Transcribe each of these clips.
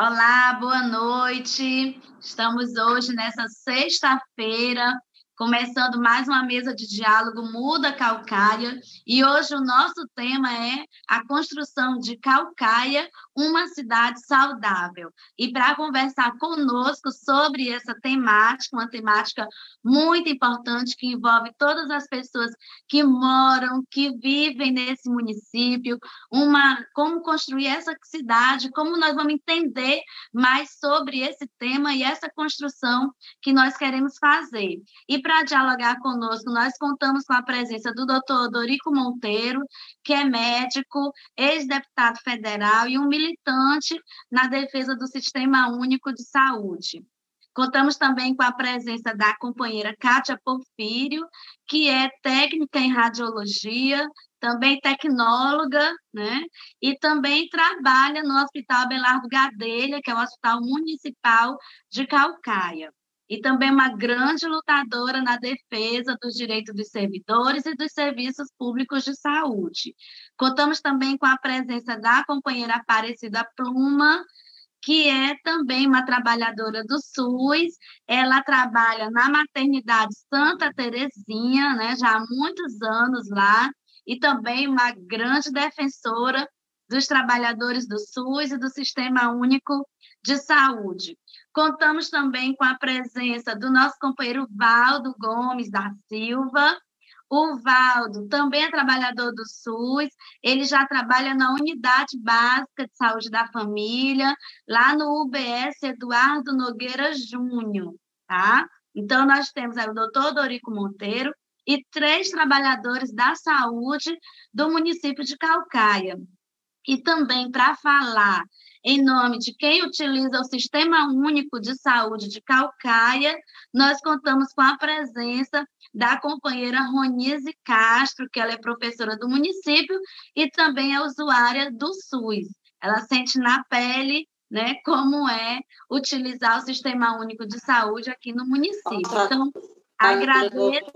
Olá, boa noite. Estamos hoje nessa sexta-feira, começando mais uma mesa de diálogo Muda Caucaia, e hoje o nosso tema é a construção de Caucaia, uma cidade saudável. E para conversar conosco sobre essa temática, uma temática muito importante que envolve todas as pessoas que moram, que vivem nesse município, como construir essa cidade, como nós vamos entender mais sobre esse tema e essa construção que nós queremos fazer. E para dialogar conosco, nós contamos com a presença do Dr. Odorico Monteiro, que é médico, ex-deputado federal e um militante na defesa do Sistema Único de Saúde. Contamos também com a presença da companheira Kátia Porfírio, que é técnica em radiologia, também tecnóloga, né? E também trabalha no Hospital Abelardo Gadelha, que é o Hospital Municipal de Caucaia. E também uma grande lutadora na defesa dos direitos dos servidores e dos serviços públicos de saúde. Contamos também com a presença da companheira Aparecida Pluma, que é também uma trabalhadora do SUS. Ela trabalha na maternidade Santa Terezinha, né, já há muitos anos lá, e também uma grande defensora dos trabalhadores do SUS e do Sistema Único de Saúde. Contamos também com a presença do nosso companheiro Valdo Gomes da Silva. O Valdo também é trabalhador do SUS, ele já trabalha na Unidade Básica de Saúde da Família, lá no UBS Eduardo Nogueira Júnior, tá? Então, nós temos aí o doutor Dorico Monteiro e 3 trabalhadores da saúde do município de Caucaia. E também para falar em nome de quem utiliza o Sistema Único de Saúde de Caucaia, nós contamos com a presença da companheira Ronise Castro, que ela é professora do município e também é usuária do SUS. Ela sente na pele, né, como é utilizar o Sistema Único de Saúde aqui no município. Então, agradeço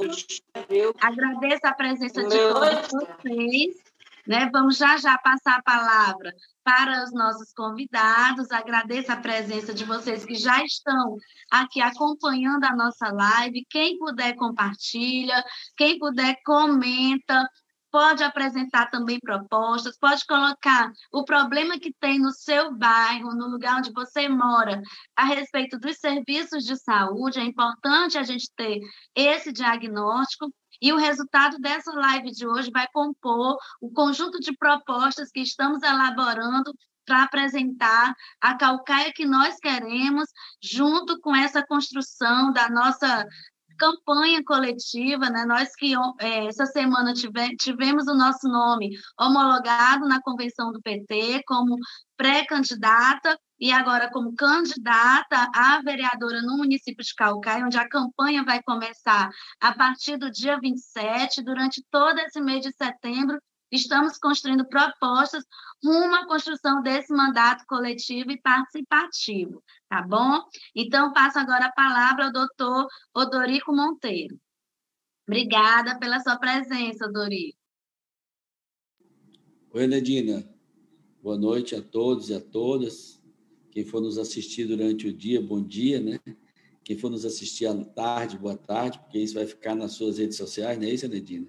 a presença de todos vocês. Né? Vamos já passar a palavra para os nossos convidados. Agradeço a presença de vocês que já estão aqui acompanhando a nossa live. Quem puder, compartilha. Quem puder, comenta. Pode apresentar também propostas, pode colocar o problema que tem no seu bairro, no lugar onde você mora, a respeito dos serviços de saúde. É importante a gente ter esse diagnóstico. E o resultado dessa live de hoje vai compor o conjunto de propostas que estamos elaborando para apresentar a Caucaia que nós queremos, junto com essa construção da nossa campanha coletiva, né? Nós que essa semana tivemos o nosso nome homologado na convenção do PT como pré-candidata e agora como candidata a vereadora no município de Caucaia, onde a campanha vai começar a partir do dia 27, durante todo esse mês de setembro. Estamos construindo propostas rumo à construção desse mandato coletivo e participativo, tá bom? Então, passo agora a palavra ao doutor Odorico Monteiro. Obrigada pela sua presença, Odorico. Oi, Nedina. Boa noite a todos e a todas. Quem for nos assistir durante o dia, bom dia, né? Quem for nos assistir à tarde, boa tarde, porque isso vai ficar nas suas redes sociais, não é isso, Nedina?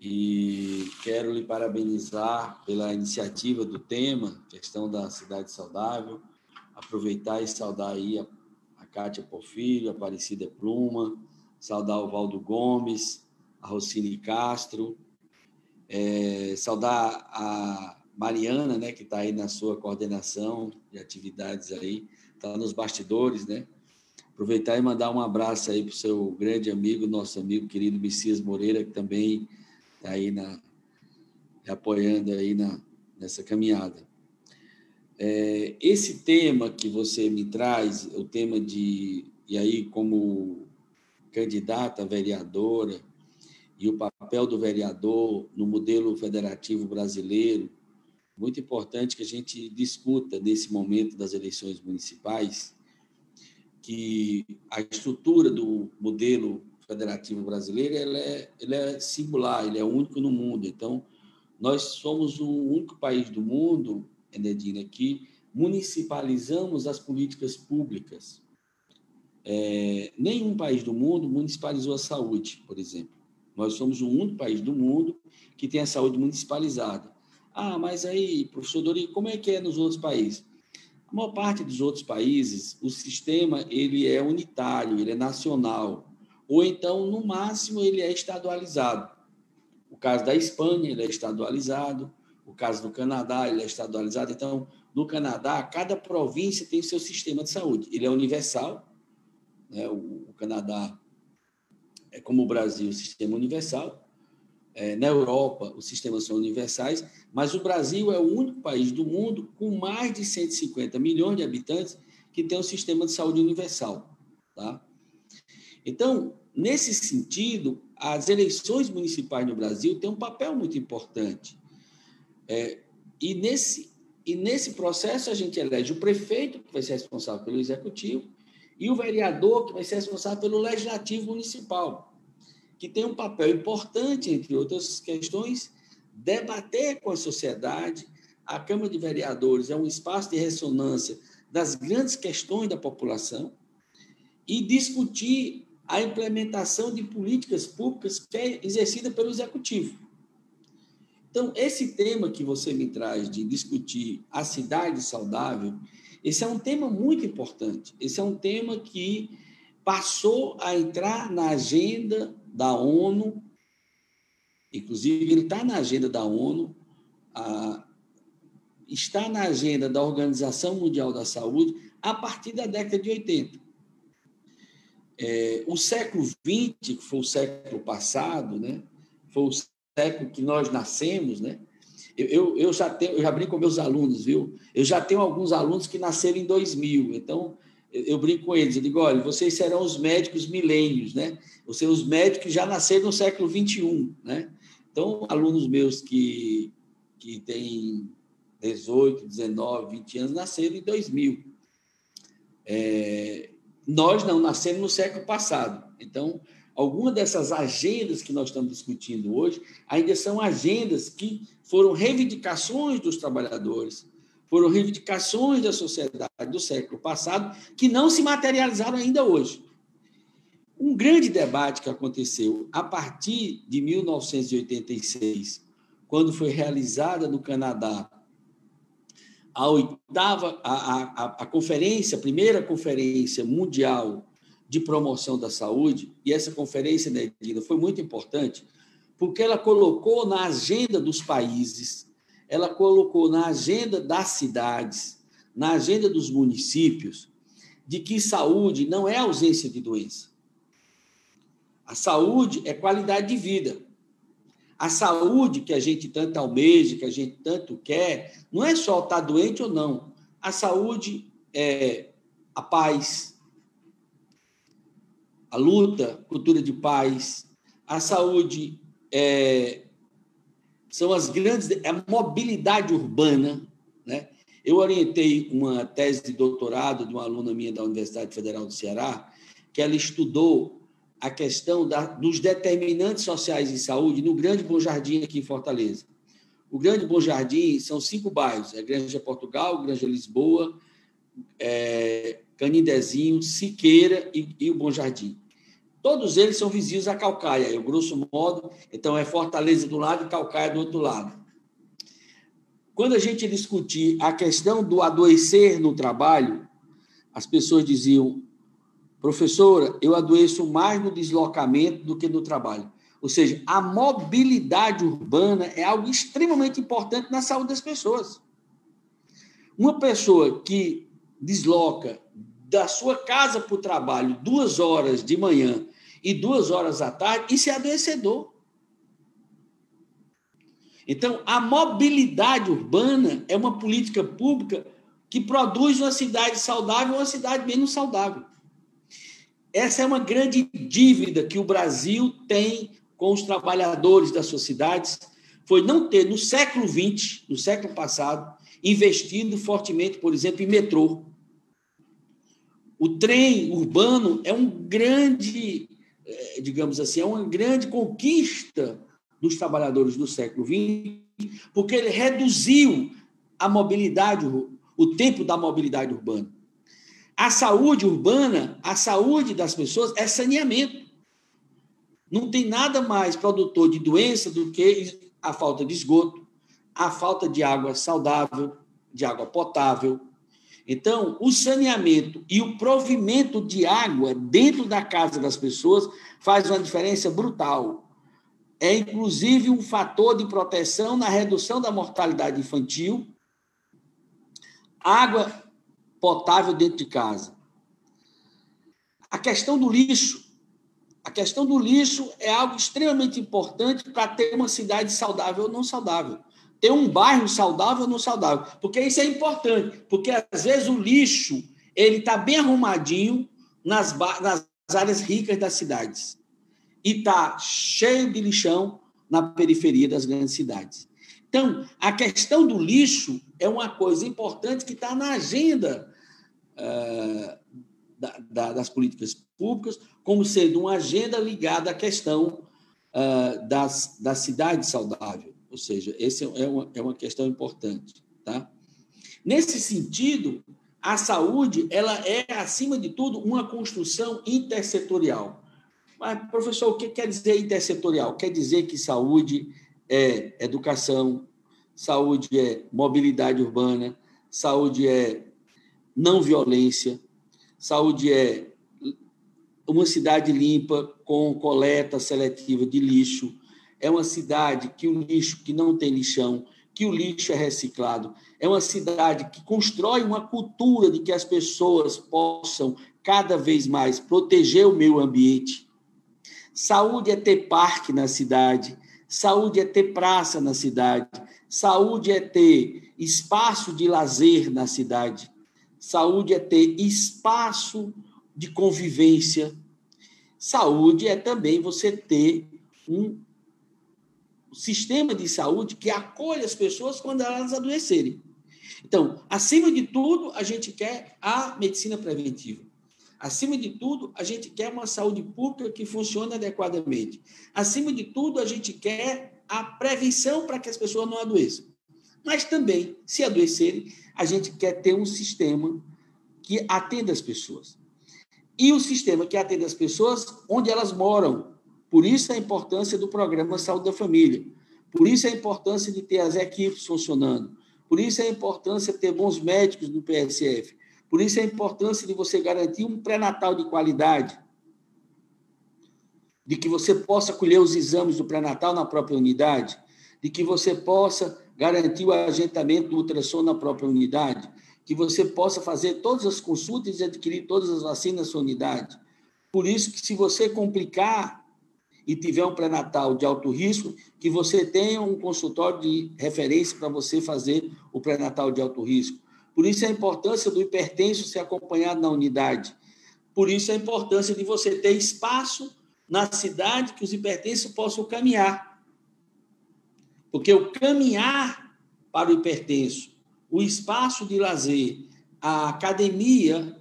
E quero lhe parabenizar pela iniciativa do tema, questão da cidade saudável, aproveitar e saudar aí a Kátia Porfírio, a Aparecida Pluma, saudar o Valdo Gomes, a Rocine Castro, saudar a Mariana, né, que está aí na sua coordenação de atividades aí, está nos bastidores, né? Aproveitar e mandar um abraço aí para o seu grande amigo, nosso amigo querido Messias Moreira, que também está aí apoiando aí nessa caminhada. Esse tema que você me traz, o tema e aí como candidata a vereadora, e o papel do vereador no modelo federativo brasileiro, muito importante que a gente discuta nesse momento das eleições municipais, que a estrutura do modelo federativo brasileiro ele é singular, ele é único no mundo. Então, nós somos o único país do mundo, Enedina, que municipalizamos as políticas públicas. Nenhum país do mundo municipalizou a saúde, por exemplo. Nós somos o único país do mundo que tem a saúde municipalizada. Mas aí, professor Dori, como é que é nos outros países? A maior parte dos outros países, o sistema ele é unitário, ele é nacional, ou então, no máximo, ele é estadualizado. O caso da Espanha, ele é estadualizado, o caso do Canadá, ele é estadualizado. Então, no Canadá, cada província tem o seu sistema de saúde. Ele é universal, né? O Canadá é como o Brasil, o sistema universal. Na Europa, os sistemas são universais, mas o Brasil é o único país do mundo com mais de 150 milhões de habitantes que tem um sistema de saúde universal. Tá? Então, nesse sentido, as eleições municipais no Brasil têm um papel muito importante. E nesse processo, a gente elege o prefeito, que vai ser responsável pelo executivo, e o vereador, que vai ser responsável pelo legislativo municipal, que tem um papel importante, entre outras questões, debater com a sociedade. A Câmara de Vereadores é um espaço de ressonância das grandes questões da população e discutir a implementação de políticas públicas que é exercida pelo Executivo. Então, esse tema que você me traz de discutir a cidade saudável, esse é um tema muito importante. Esse é um tema que passou a entrar na agenda da ONU, inclusive ele está na agenda da ONU, está na agenda da Organização Mundial da Saúde a partir da década de 80. O século XX, que foi o século passado, né, foi o século que nós nascemos, né? Eu já brinco com meus alunos, viu? Eu já tenho alguns alunos que nasceram em 2000, então eu brinco com eles, eu digo, olha, vocês serão os médicos milênios, né? Os médicos que já nasceram no século XXI, né? Então, alunos meus que têm 18, 19, 20 anos, nasceram em 2000. Nós não nascemos no século passado. Então, algumas dessas agendas que nós estamos discutindo hoje ainda são agendas que foram reivindicações dos trabalhadores, foram reivindicações da sociedade do século passado que não se materializaram ainda hoje. Um grande debate que aconteceu a partir de 1986, quando foi realizada no Canadá a conferência, a primeira conferência mundial de promoção da saúde, e essa conferência, né, foi muito importante, porque ela colocou na agenda dos países, ela colocou na agenda das cidades, na agenda dos municípios, de que saúde não é ausência de doença. A saúde é qualidade de vida. A saúde que a gente tanto almeja, que a gente tanto quer, não é só estar doente ou não. A saúde é a paz, a luta, cultura de paz. A saúde são as grandes... a mobilidade urbana, né? Eu orientei uma tese de doutorado de uma aluna minha da Universidade Federal do Ceará, que ela estudou a questão dos determinantes sociais em saúde no Grande Bom Jardim, aqui em Fortaleza. O Grande Bom Jardim são 5 bairros, Granja Portugal, Granja Lisboa, Canindezinho, Siqueira e o Bom Jardim. Todos eles são vizinhos a Caucaia, grosso modo, então é Fortaleza de um lado e Caucaia do outro lado. Quando a gente discutir a questão do adoecer no trabalho, as pessoas diziam: professora, eu adoeço mais no deslocamento do que no trabalho. Ou seja, a mobilidade urbana é algo extremamente importante na saúde das pessoas. Uma pessoa que desloca da sua casa para o trabalho 2 horas de manhã e 2 horas à tarde, isso é adoecedor. Então, a mobilidade urbana é uma política pública que produz uma cidade saudável ou uma cidade menos saudável. Essa é uma grande dívida que o Brasil tem com os trabalhadores das suas cidades, foi não ter, no século XX, no século passado, investido fortemente, por exemplo, em metrô. O trem urbano é um grande, digamos assim, é uma grande conquista dos trabalhadores do século XX, porque ele reduziu a mobilidade o tempo da mobilidade urbana. A saúde urbana, a saúde das pessoas é saneamento. Não tem nada mais produtor de doença do que a falta de esgoto, a falta de água saudável, de água potável. Então, o saneamento e o provimento de água dentro da casa das pessoas faz uma diferença brutal. É, inclusive, um fator de proteção na redução da mortalidade infantil. Água potável dentro de casa. A questão do lixo. A questão do lixo é algo extremamente importante para ter uma cidade saudável ou não saudável. Ter um bairro saudável ou não saudável. Porque isso é importante. Porque, às vezes, o lixo ele está bem arrumadinho nas áreas ricas das cidades. E está cheio de lixão na periferia das grandes cidades. Então, a questão do lixo é uma coisa importante que está na agenda das políticas públicas, como sendo uma agenda ligada à questão da cidade saudável. Ou seja, essa é uma questão importante. Tá? Nesse sentido, a saúde ela é, acima de tudo, uma construção intersetorial. Mas, professor, o que quer dizer intersetorial? Quer dizer que saúde é educação, saúde é mobilidade urbana, saúde é não violência, saúde é uma cidade limpa com coleta seletiva de lixo, é uma cidade que o lixo que não tem lixão, que o lixo é reciclado, é uma cidade que constrói uma cultura de que as pessoas possam cada vez mais proteger o meio ambiente. Saúde é ter parque na cidade, saúde é ter praça na cidade, saúde é ter espaço de lazer na cidade, saúde é ter espaço de convivência, saúde é também você ter um sistema de saúde que acolhe as pessoas quando elas adoecerem. Então, acima de tudo, a gente quer a medicina preventiva. Acima de tudo, a gente quer uma saúde pública que funcione adequadamente. Acima de tudo, a gente quer a prevenção para que as pessoas não adoeçam. Mas também, se adoecerem, a gente quer ter um sistema que atenda as pessoas. E o sistema que atende as pessoas onde elas moram. Por isso a importância do programa Saúde da Família. Por isso a importância de ter as equipes funcionando. Por isso a importância de ter bons médicos no PSF. Por isso a importância de você garantir um pré-natal de qualidade, de que você possa colher os exames do pré-natal na própria unidade, de que você possa garantir o agendamento do ultrassom na própria unidade, que você possa fazer todas as consultas e adquirir todas as vacinas na sua unidade. Por isso que, se você complicar e tiver um pré-natal de alto risco, que você tenha um consultório de referência para você fazer o pré-natal de alto risco. Por isso a importância do hipertenso ser acompanhado na unidade. Por isso a importância de você ter espaço na cidade que os hipertensos possam caminhar. Porque o caminhar para o hipertenso, o espaço de lazer, a academia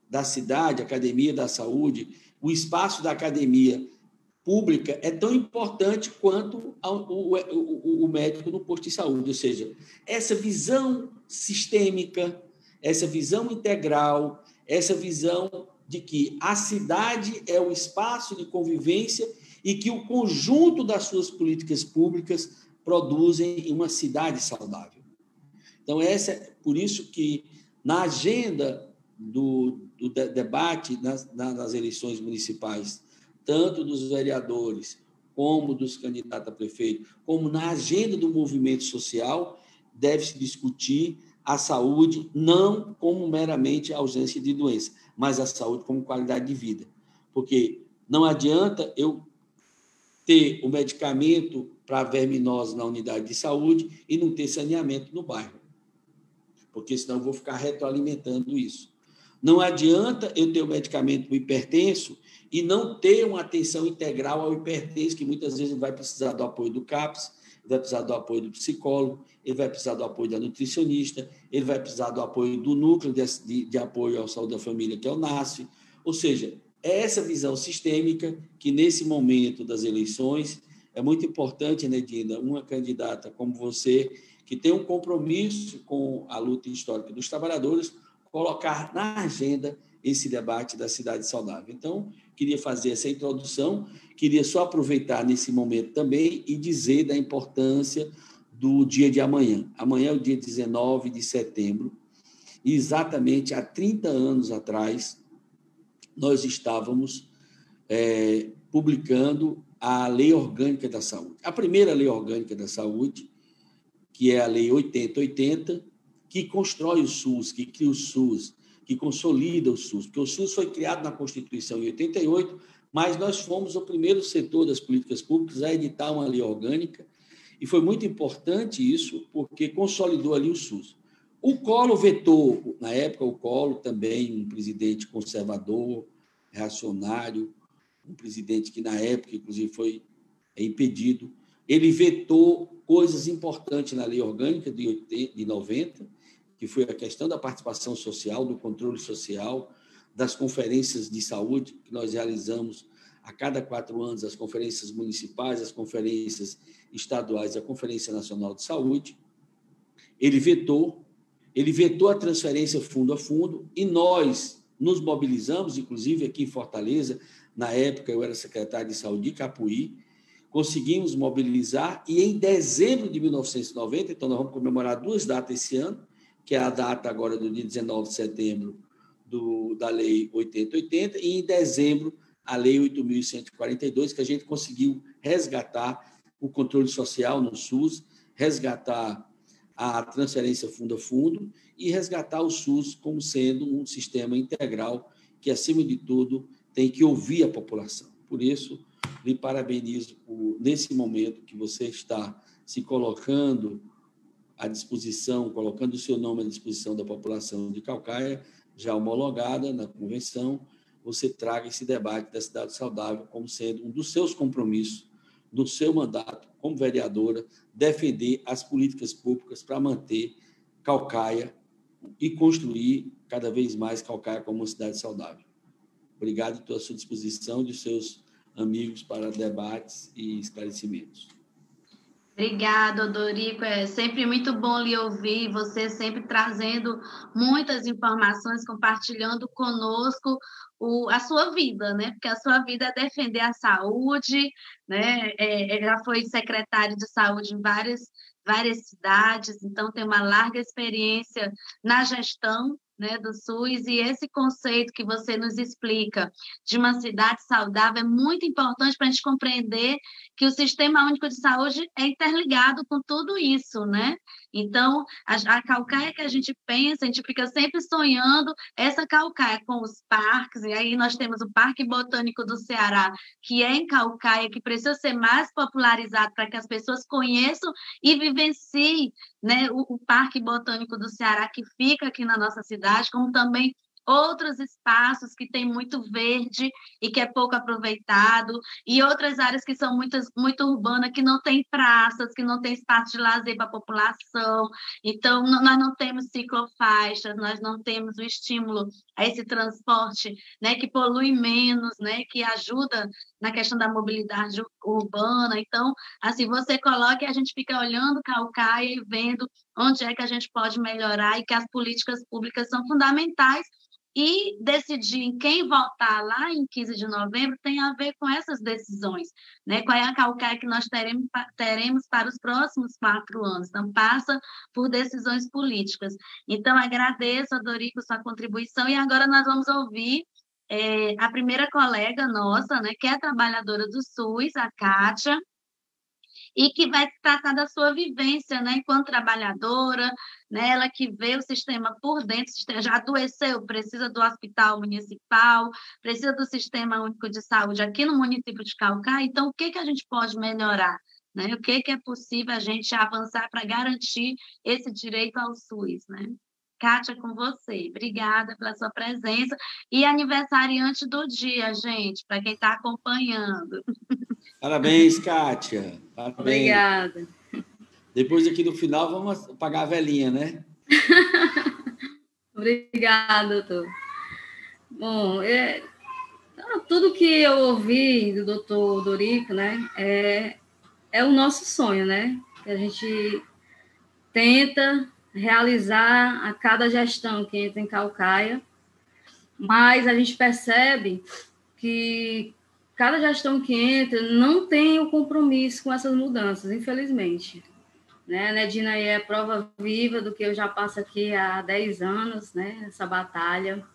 da cidade, a academia da saúde, o espaço da academia pública é tão importante quanto o médico no posto de saúde. Ou seja, essa visão sistêmica, essa visão integral, essa visão de que a cidade é o espaço de convivência e que o conjunto das suas políticas públicas produzem uma cidade saudável. Então, por isso que, na agenda do debate nas eleições municipais, tanto dos vereadores, como dos candidatos a prefeito, como na agenda do movimento social, deve-se discutir a saúde não como meramente a ausência de doença, mas a saúde como qualidade de vida. Porque não adianta eu ter o medicamento para verminose na unidade de saúde e não ter saneamento no bairro, porque senão eu vou ficar retroalimentando isso. Não adianta eu ter o medicamento para o hipertenso e não ter uma atenção integral ao hipertenso, que muitas vezes ele vai precisar do apoio do CAPS, ele vai precisar do apoio do psicólogo, ele vai precisar do apoio da nutricionista, ele vai precisar do apoio do núcleo de apoio à saúde da família, que é o NASF. Ou seja, é essa visão sistêmica que, nesse momento das eleições, é muito importante, né, Dina, uma candidata como você, que tem um compromisso com a luta histórica dos trabalhadores, colocar na agenda esse debate da cidade saudável. Então, queria fazer essa introdução, queria só aproveitar nesse momento também e dizer da importância do dia de amanhã. Amanhã é o dia 19 de setembro, e exatamente há 30 anos atrás, nós estávamos publicando a Lei Orgânica da Saúde. A primeira Lei Orgânica da Saúde, que é a Lei 8080, que constrói o SUS, que cria o SUS, que consolida o SUS, porque o SUS foi criado na Constituição em 88, mas nós fomos o primeiro setor das políticas públicas a editar uma lei orgânica, e foi muito importante isso, porque consolidou ali o SUS. O Collor vetou, na época, o Collor também, um presidente conservador, reacionário, um presidente que, na época, inclusive, foi impedido. Ele vetou coisas importantes na lei orgânica de 90, que foi a questão da participação social, do controle social, das conferências de saúde que nós realizamos a cada 4 anos, as conferências municipais, as conferências estaduais e a Conferência Nacional de Saúde. Ele vetou a transferência fundo a fundo, e nós nos mobilizamos, inclusive aqui em Fortaleza, na época eu era secretário de Saúde de Capuí, conseguimos mobilizar, e em dezembro de 1990, então nós vamos comemorar 2 datas esse ano, que é a data agora do dia 19 de setembro da Lei 8080, e em dezembro a Lei 8.142, que a gente conseguiu resgatar o controle social no SUS, resgatar a transferência fundo a fundo e resgatar o SUS como sendo um sistema integral que, acima de tudo, tem que ouvir a população. Por isso, lhe parabenizo nesse momento que você está se colocando à disposição, colocando o seu nome à disposição da população de Caucaia, já homologada na convenção, você traga esse debate da cidade saudável como sendo um dos seus compromissos, do seu mandato como vereadora, defender as políticas públicas para manter Caucaia e construir cada vez mais Caucaia como uma cidade saudável. Obrigado pela sua disposição e dos seus amigos para debates e esclarecimentos. Obrigada, Dorico. É sempre muito bom lhe ouvir, você sempre trazendo muitas informações, compartilhando conosco a sua vida, né? Porque a sua vida é defender a saúde, né? Já foi secretário de saúde em várias cidades, então tem uma larga experiência na gestão, né, do SUS, e esse conceito que você nos explica de uma cidade saudável é muito importante para a gente compreender que o Sistema Único de Saúde é interligado com tudo isso, né? Então, a Caucaia que a gente pensa, a gente fica sempre sonhando essa Caucaia com os parques, e aí nós temos o Parque Botânico do Ceará, que é em Caucaia, que precisa ser mais popularizado para que as pessoas conheçam e vivenciem, né, o Parque Botânico do Ceará, que fica aqui na nossa cidade, como também outros espaços que têm muito verde e que é pouco aproveitado, e outras áreas que são muito urbanas, que não tem praças, que não tem espaço de lazer para a população. Então, nós não temos ciclofaixas, nós não temos o estímulo a esse transporte, né, que polui menos, né, que ajuda na questão da mobilidade urbana. Então, assim, você coloca e a gente fica olhando Caucaia e vendo onde é que a gente pode melhorar, e que as políticas públicas são fundamentais, e decidir em quem votar lá em 15 de novembro tem a ver com essas decisões, né? Qual é a Caucaia que nós teremos para os próximos 4 anos. Então, passa por decisões políticas. Então, agradeço, Dorico, sua contribuição, e agora nós vamos ouvir a primeira colega nossa, né, que é trabalhadora do SUS, a Kátia, e que vai tratar da sua vivência, né, enquanto trabalhadora, né, ela que vê o sistema por dentro, já adoeceu, precisa do hospital municipal, precisa do Sistema Único de Saúde aqui no município de Caucaia. Então, o que a gente pode melhorar? Né? O que é possível a gente avançar para garantir esse direito ao SUS, né? Kátia, com você. Obrigada pela sua presença. E aniversariante do dia, gente, para quem está acompanhando. Parabéns, Kátia. Parabéns. Obrigada. Depois aqui no final vamos pagar a velhinha, né? Obrigada, doutor. Bom, tudo que eu ouvi do doutor Dorico, né, é o nosso sonho, né? Que a gente tenta realizar a cada gestão que entra em Caucaia, mas a gente percebe que cada gestão que entra não tem o compromisso com essas mudanças, infelizmente. Né? A Nedina aí é prova viva do que eu já passo aqui há 10 anos, né? Essa batalha.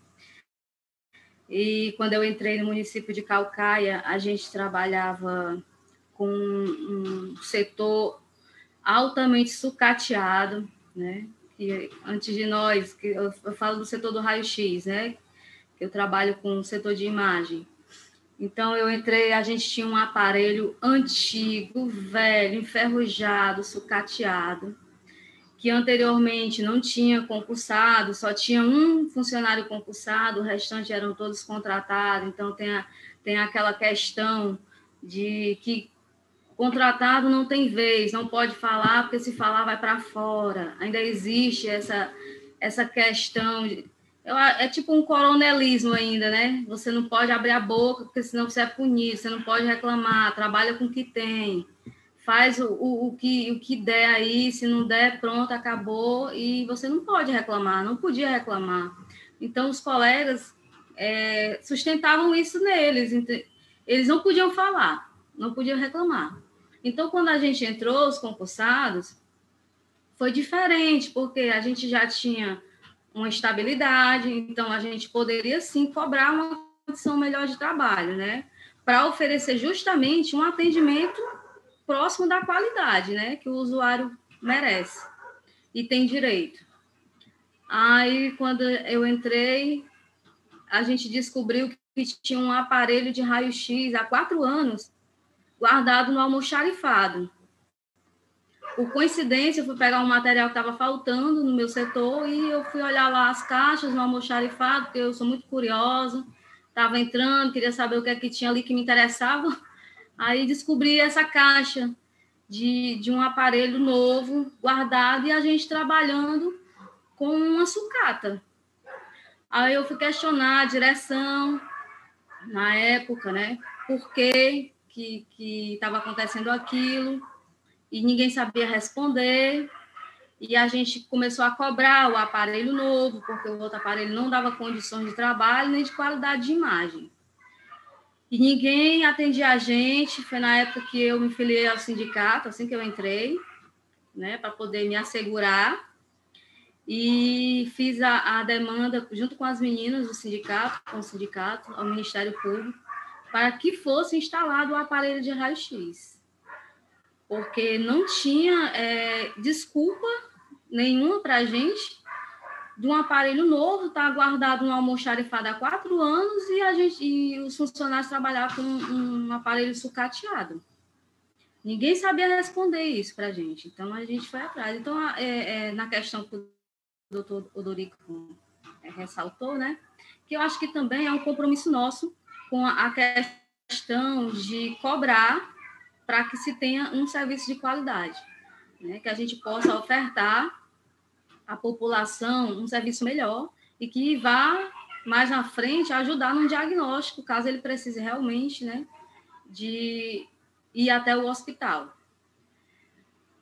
E quando eu entrei no município de Caucaia, a gente trabalhava com um setor altamente sucateado, né? Que antes de nós, que eu falo do setor do raio-x, né? Que eu trabalho com o setor de imagem. Então, eu entrei, a gente tinha um aparelho antigo, velho, enferrujado, sucateado, que anteriormente não tinha concursado, só tinha um funcionário concursado, o restante eram todos contratados. Então, tem aquela questão de que contratado não tem vez, não pode falar, porque se falar vai para fora. Ainda existe essa questão é tipo um coronelismo ainda, né? Você não pode abrir a boca, porque senão você é punido, você não pode reclamar, trabalha com o que tem, faz o que der aí, se não der, pronto, acabou, e você não pode reclamar, não podia reclamar. Então, os colegas sustentavam isso neles, eles não podiam falar, não podiam reclamar. Então, quando a gente entrou, os concursados, foi diferente, porque a gente já tinha uma estabilidade, então a gente poderia sim cobrar uma condição melhor de trabalho, né? Para oferecer justamente um atendimento próximo da qualidade, né? Que o usuário merece e tem direito. Aí, quando eu entrei, a gente descobriu que tinha um aparelho de raio-x há 4 anos guardado no almoxarifado. Por coincidência, eu fui pegar um material que estava faltando no meu setor e eu fui olhar lá as caixas no almoxarifado, porque eu sou muito curiosa, estava entrando, queria saber o que é que tinha ali que me interessava. Aí descobri essa caixa de um aparelho novo, guardado, e a gente trabalhando com uma sucata. Aí eu fui questionar a direção, na época, né, por que estava acontecendo aquilo, e ninguém sabia responder, e a gente começou a cobrar o aparelho novo, porque o outro aparelho não dava condições de trabalho nem de qualidade de imagem. E ninguém atendia a gente. Foi na época que eu me filiei ao sindicato, assim que eu entrei, né, para poder me assegurar, e fiz a demanda junto com as meninas do sindicato, com o sindicato, ao Ministério Público, para que fosse instalado o aparelho de raio-x. Porque não tinha desculpa nenhuma para a gente de um aparelho novo estar guardado no almoxarifado há 4 anos e os funcionários trabalhar com um aparelho sucateado. Ninguém sabia responder isso para a gente, então a gente foi atrás. Então, na questão que o doutor Odorico ressaltou, né, que eu acho que também é um compromisso nosso com a questão de cobrar para que se tenha um serviço de qualidade, né? Que a gente possa ofertar à população um serviço melhor e que vá, mais na frente, ajudar no diagnóstico, caso ele precise realmente, né, de ir até o hospital.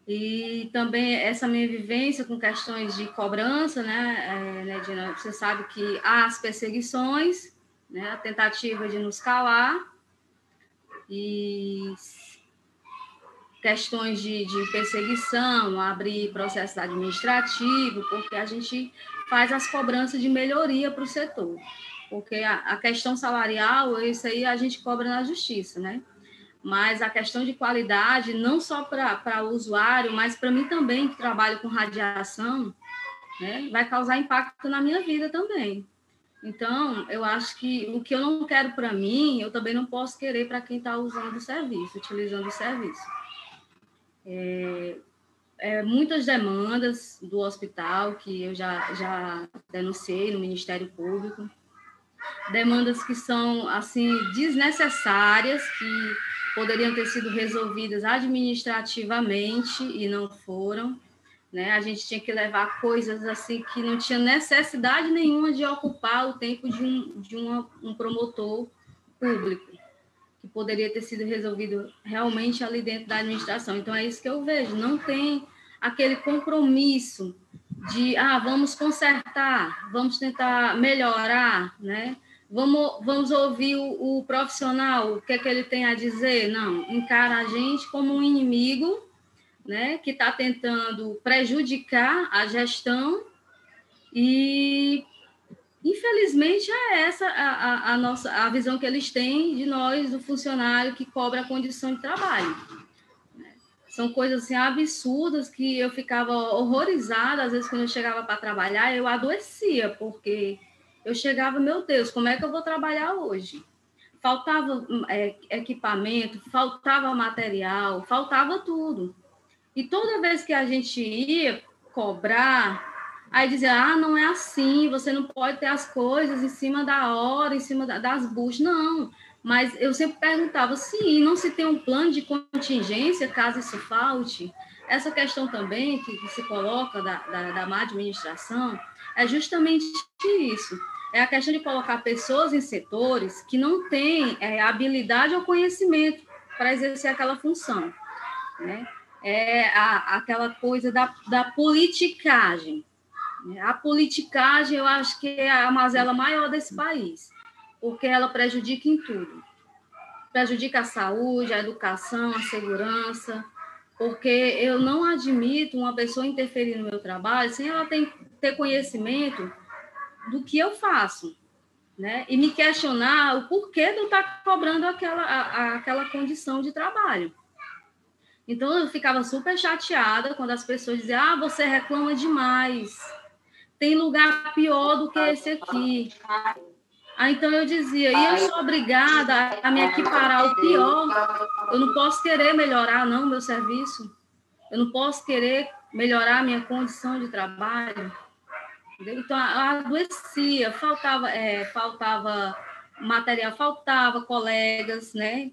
E também essa minha vivência com questões de cobrança, né, Nedina, você sabe que há as perseguições, né, a tentativa de nos calar, e questões de perseguição, abrir processo administrativo, porque a gente faz as cobranças de melhoria para o setor. Porque a questão salarial, isso aí a gente cobra na justiça, né? Mas a questão de qualidade, não só para o usuário, mas para mim também, que trabalho com radiação, né, vai causar impacto na minha vida também. Então, eu acho que o que eu não quero para mim, eu também não posso querer para quem está usando o serviço, utilizando o serviço. Muitas demandas do hospital que eu já denunciei no Ministério Público, demandas que são assim desnecessárias, que poderiam ter sido resolvidas administrativamente e não foram, né? A gente tinha que levar coisas assim que não tinha necessidade nenhuma de ocupar o tempo de um promotor público, que poderia ter sido resolvido realmente ali dentro da administração. Então, é isso que eu vejo. Não tem aquele compromisso de, vamos consertar, vamos tentar melhorar, né? Vamos ouvir o profissional, o que é que ele tem a dizer. Não, encara a gente como um inimigo, né, que está tentando prejudicar a gestão e, infelizmente, é essa a visão que eles têm de nós, do funcionário que cobra a condição de trabalho. São coisas assim, absurdas que eu ficava horrorizada, às vezes, quando eu chegava para trabalhar, eu adoecia, porque eu chegava, meu Deus, como é que eu vou trabalhar hoje? Faltava equipamento, faltava material, faltava tudo. E toda vez que a gente ia cobrar, aí dizia, não é assim, você não pode ter as coisas em cima da hora, em cima das buchas. Não, mas eu sempre perguntava, sim, não se tem um plano de contingência caso isso falte? Essa questão também que se coloca da má administração é justamente isso. É a questão de colocar pessoas em setores que não têm habilidade ou conhecimento para exercer aquela função, né? Aquela coisa da politicagem. A politicagem, eu acho que é a mazela maior desse país, porque ela prejudica em tudo. Prejudica a saúde, a educação, a segurança, porque eu não admito uma pessoa interferir no meu trabalho sem ela ter conhecimento do que eu faço, né? E me questionar o porquê de eu estar cobrando aquela condição de trabalho. Então, eu ficava super chateada quando as pessoas diziam, você reclama demais, tem lugar pior do que esse aqui. Então, eu dizia, e eu sou obrigada a me equiparar ao pior, eu não posso querer melhorar, não, meu serviço, eu não posso querer melhorar a minha condição de trabalho. Então, eu adoecia, faltava material, faltava colegas, né?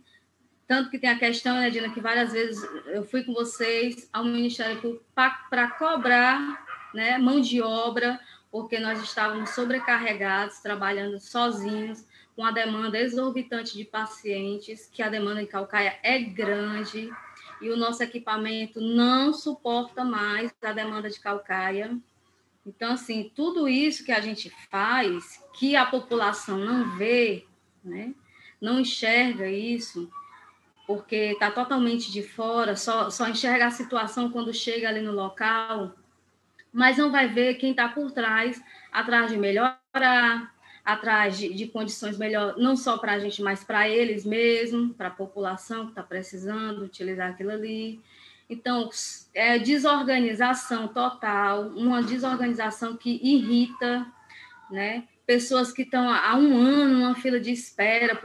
Tanto que tem a questão, né, Dina, que várias vezes eu fui com vocês ao Ministério Público para cobrar, né, mão de obra, porque nós estávamos sobrecarregados, trabalhando sozinhos, com a demanda exorbitante de pacientes, que a demanda em Caucaia é grande, e o nosso equipamento não suporta mais a demanda de Caucaia. Então, assim, tudo isso que a gente faz, que a população não vê, né, não enxerga isso, porque está totalmente de fora, só enxerga a situação quando chega ali no local, mas não vai ver quem está por trás, atrás de melhorar, atrás de condições melhores, não só para a gente, mas para eles mesmos, para a população que está precisando utilizar aquilo ali. Então, é desorganização total, uma desorganização que irrita, né? Pessoas que estão há um ano numa fila de espera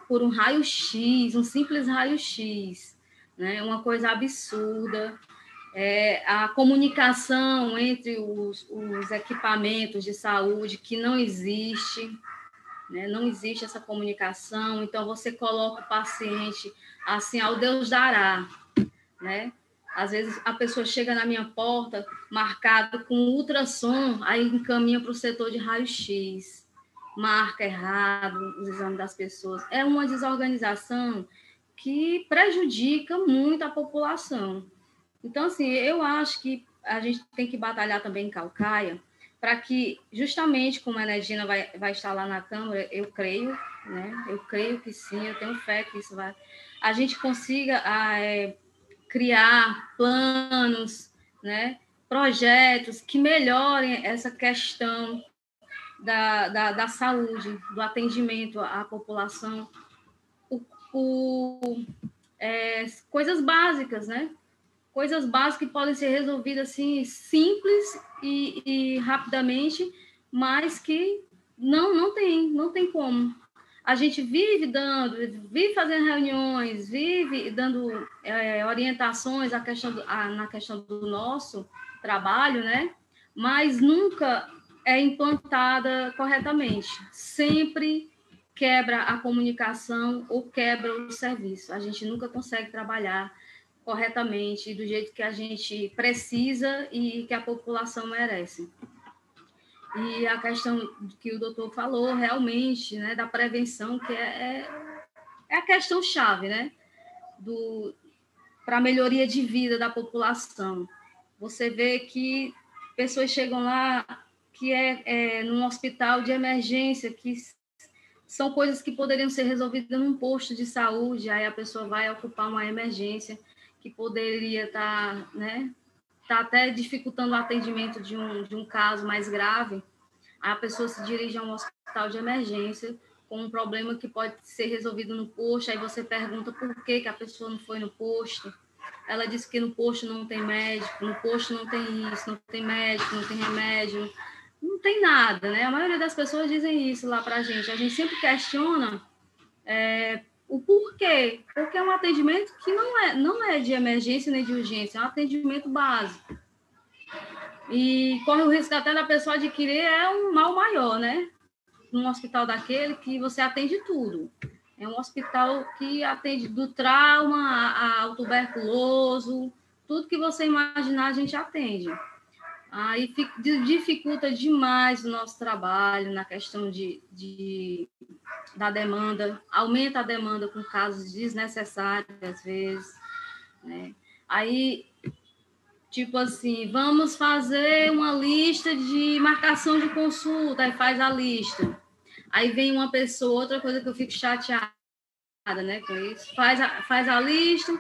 por um raio-x, um simples raio-x, né? Uma coisa absurda. A comunicação entre os equipamentos de saúde, que não existe, né? Não existe essa comunicação, então você coloca o paciente assim, ao Deus dará, né? Às vezes a pessoa chega na minha porta marcado com ultrassom, aí encaminha para o setor de raio-x, marca errado os exames das pessoas. É uma desorganização que prejudica muito a população. Então, assim, eu acho que a gente tem que batalhar também em Caucaia para que, justamente como a Enedina vai estar lá na Câmara, eu creio, né? Eu creio que sim, eu tenho fé que isso vai... A gente consiga... criar planos, né, projetos que melhorem essa questão da saúde, do atendimento à população, coisas básicas, né? Coisas básicas que podem ser resolvidas assim, simples e rapidamente, mas que não tem como. A gente vive fazendo reuniões, vive dando orientações na questão do nosso trabalho, né? Mas nunca é implantada corretamente. Sempre quebra a comunicação ou quebra o serviço. A gente nunca consegue trabalhar corretamente, do jeito que a gente precisa e que a população merece. E a questão que o doutor falou, realmente, né, da prevenção, que é a questão-chave, né, para a melhoria de vida da população. você vê que pessoas chegam lá que num hospital de emergência, que são coisas que poderiam ser resolvidas num posto de saúde, aí a pessoa vai ocupar uma emergência que poderia estar, né, tá até dificultando o atendimento de um caso mais grave. A pessoa se dirige a um hospital de emergência com um problema que pode ser resolvido no posto, aí você pergunta por que a pessoa não foi no posto. Ela disse que no posto não tem médico, no posto não tem isso, não tem médico, não tem remédio, não tem nada, né? A maioria das pessoas dizem isso lá para a gente. A gente sempre questiona o porquê, porque é um atendimento que não é de emergência nem de urgência, é um atendimento básico. E corre o risco até da pessoa adquirir um mal maior, né? Num hospital daquele que você atende tudo. É um hospital que atende do trauma ao tuberculoso, tudo que você imaginar a gente atende. Aí dificulta demais o nosso trabalho na questão da demanda, aumenta a demanda com casos desnecessários, às vezes, né? Aí, tipo assim, vamos fazer uma lista de marcação de consulta, aí faz a lista. Aí vem uma pessoa, outra coisa que eu fico chateada, né, com isso, faz a lista,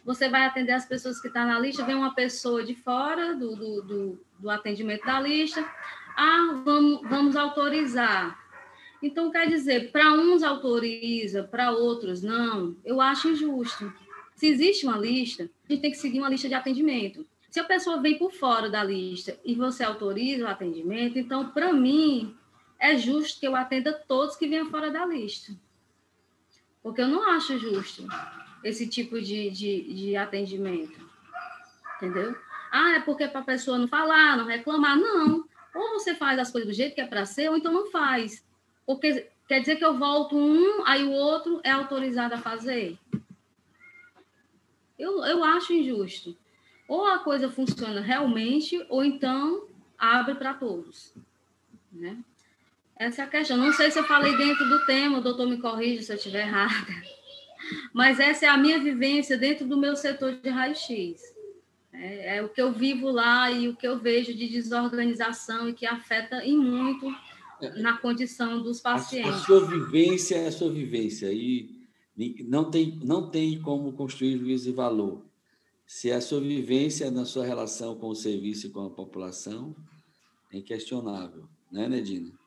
você vai atender as pessoas que estão na lista, vem uma pessoa de fora do atendimento da lista, vamos autorizar. Então, quer dizer, para uns autoriza, para outros não, eu acho injusto. Se existe uma lista, a gente tem que seguir uma lista de atendimento. Se a pessoa vem por fora da lista e você autoriza o atendimento, então, para mim, é justo que eu atenda todos que venham fora da lista. Porque eu não acho justo esse tipo de atendimento. Entendeu? É porque para a pessoa não falar, não reclamar. Não. Ou você faz as coisas do jeito que é para ser, ou então não faz. Porque quer dizer que eu volto aí o outro é autorizado a fazer. Eu acho injusto. Ou a coisa funciona realmente, ou então abre para todos. Né? Essa é a questão. Não sei se eu falei dentro do tema, o doutor me corrige se eu estiver errada, mas essa é a minha vivência dentro do meu setor de raio-x. É o que eu vivo lá e o que eu vejo de desorganização e que afeta em muito na condição dos pacientes. A sua vivência é a sua vivência e não tem como construir juízo de valor. Se a sua vivência na sua relação com o serviço e com a população é inquestionável, né, Nedina?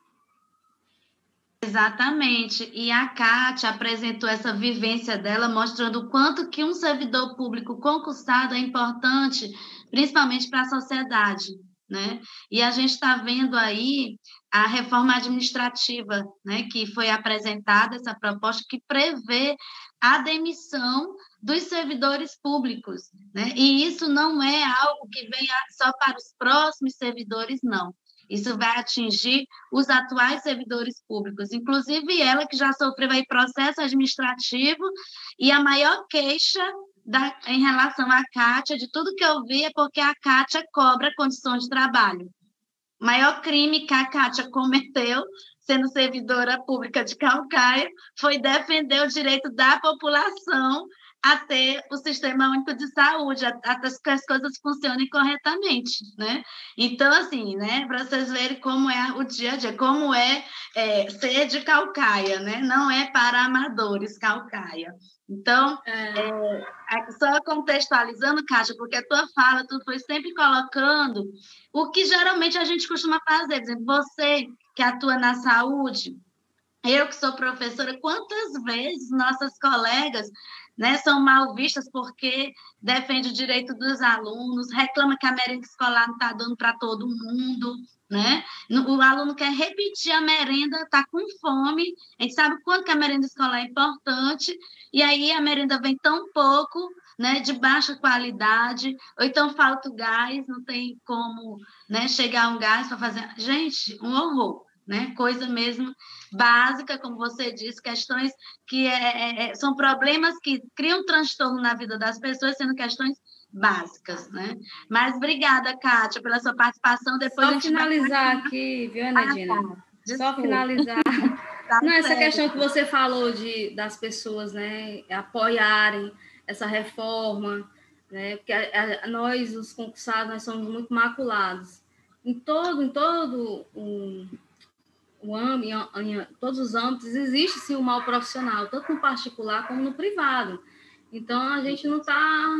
Exatamente. E a Kátia apresentou essa vivência dela, mostrando o quanto que um servidor público concursado é importante, principalmente para a sociedade, né? E a gente está vendo aí a reforma administrativa, né, que foi apresentada, essa proposta que prevê a demissão dos servidores públicos, né? E isso não é algo que venha só para os próximos servidores, não. Isso vai atingir os atuais servidores públicos, inclusive ela que já sofreu aí processo administrativo, e a maior queixa em relação à Kátia, de tudo que eu vi, é porque a Kátia cobra condições de trabalho. O maior crime que a Kátia cometeu, sendo servidora pública de Caucaia, foi defender o direito da população a ter o Sistema Único de Saúde, até que as coisas funcionem corretamente, né? Então, assim, né, para vocês verem como é o dia a dia, como ser de Caucaia, né? Não é para amadores, Caucaia. Então, só contextualizando, Kátia, porque a tua fala, tu foi sempre colocando o que geralmente a gente costuma fazer, dizendo, você que atua na saúde, eu que sou professora, quantas vezes nossas colegas, né, são mal vistas porque defende o direito dos alunos, reclama que a merenda escolar não está dando para todo mundo, né? O aluno quer repetir a merenda, está com fome, a gente sabe o quanto que a merenda escolar é importante, e aí a merenda vem tão pouco, né, de baixa qualidade, ou então falta o gás, não tem como, né, chegar um gás para fazer... Gente, um horror. Né? Coisa mesmo básica, como você disse, questões que são problemas que criam transtorno na vida das pessoas, sendo questões básicas, né? Mas obrigada, Kátia, pela sua participação. Depois só finalizar aqui, viu, Nedina? Só finalizar. Não, essa questão que você falou das pessoas, né, apoiarem essa reforma, né? Porque nós, os concursados, nós somos muito maculados. Em todo o âmbito, em todos os âmbitos, existe sim um mal profissional, tanto no particular como no privado. Então, a gente não está,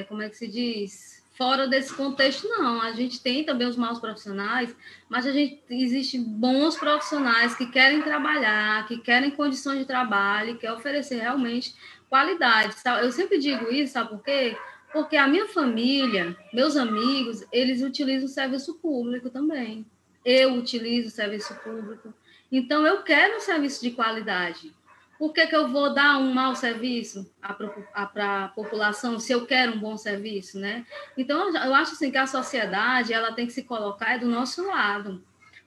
como é que se diz, fora desse contexto, não. A gente tem também os maus profissionais, mas existem bons profissionais que querem trabalhar, que querem condições de trabalho, que querem oferecer realmente qualidade. Eu sempre digo isso, sabe por quê? Porque a minha família, meus amigos, eles utilizam o serviço público também. Eu utilizo o serviço público. Então, eu quero um serviço de qualidade. Por que eu vou dar um mau serviço para a população se eu quero um bom serviço, né? Então, eu acho assim, que a sociedade ela tem que se colocar do nosso lado,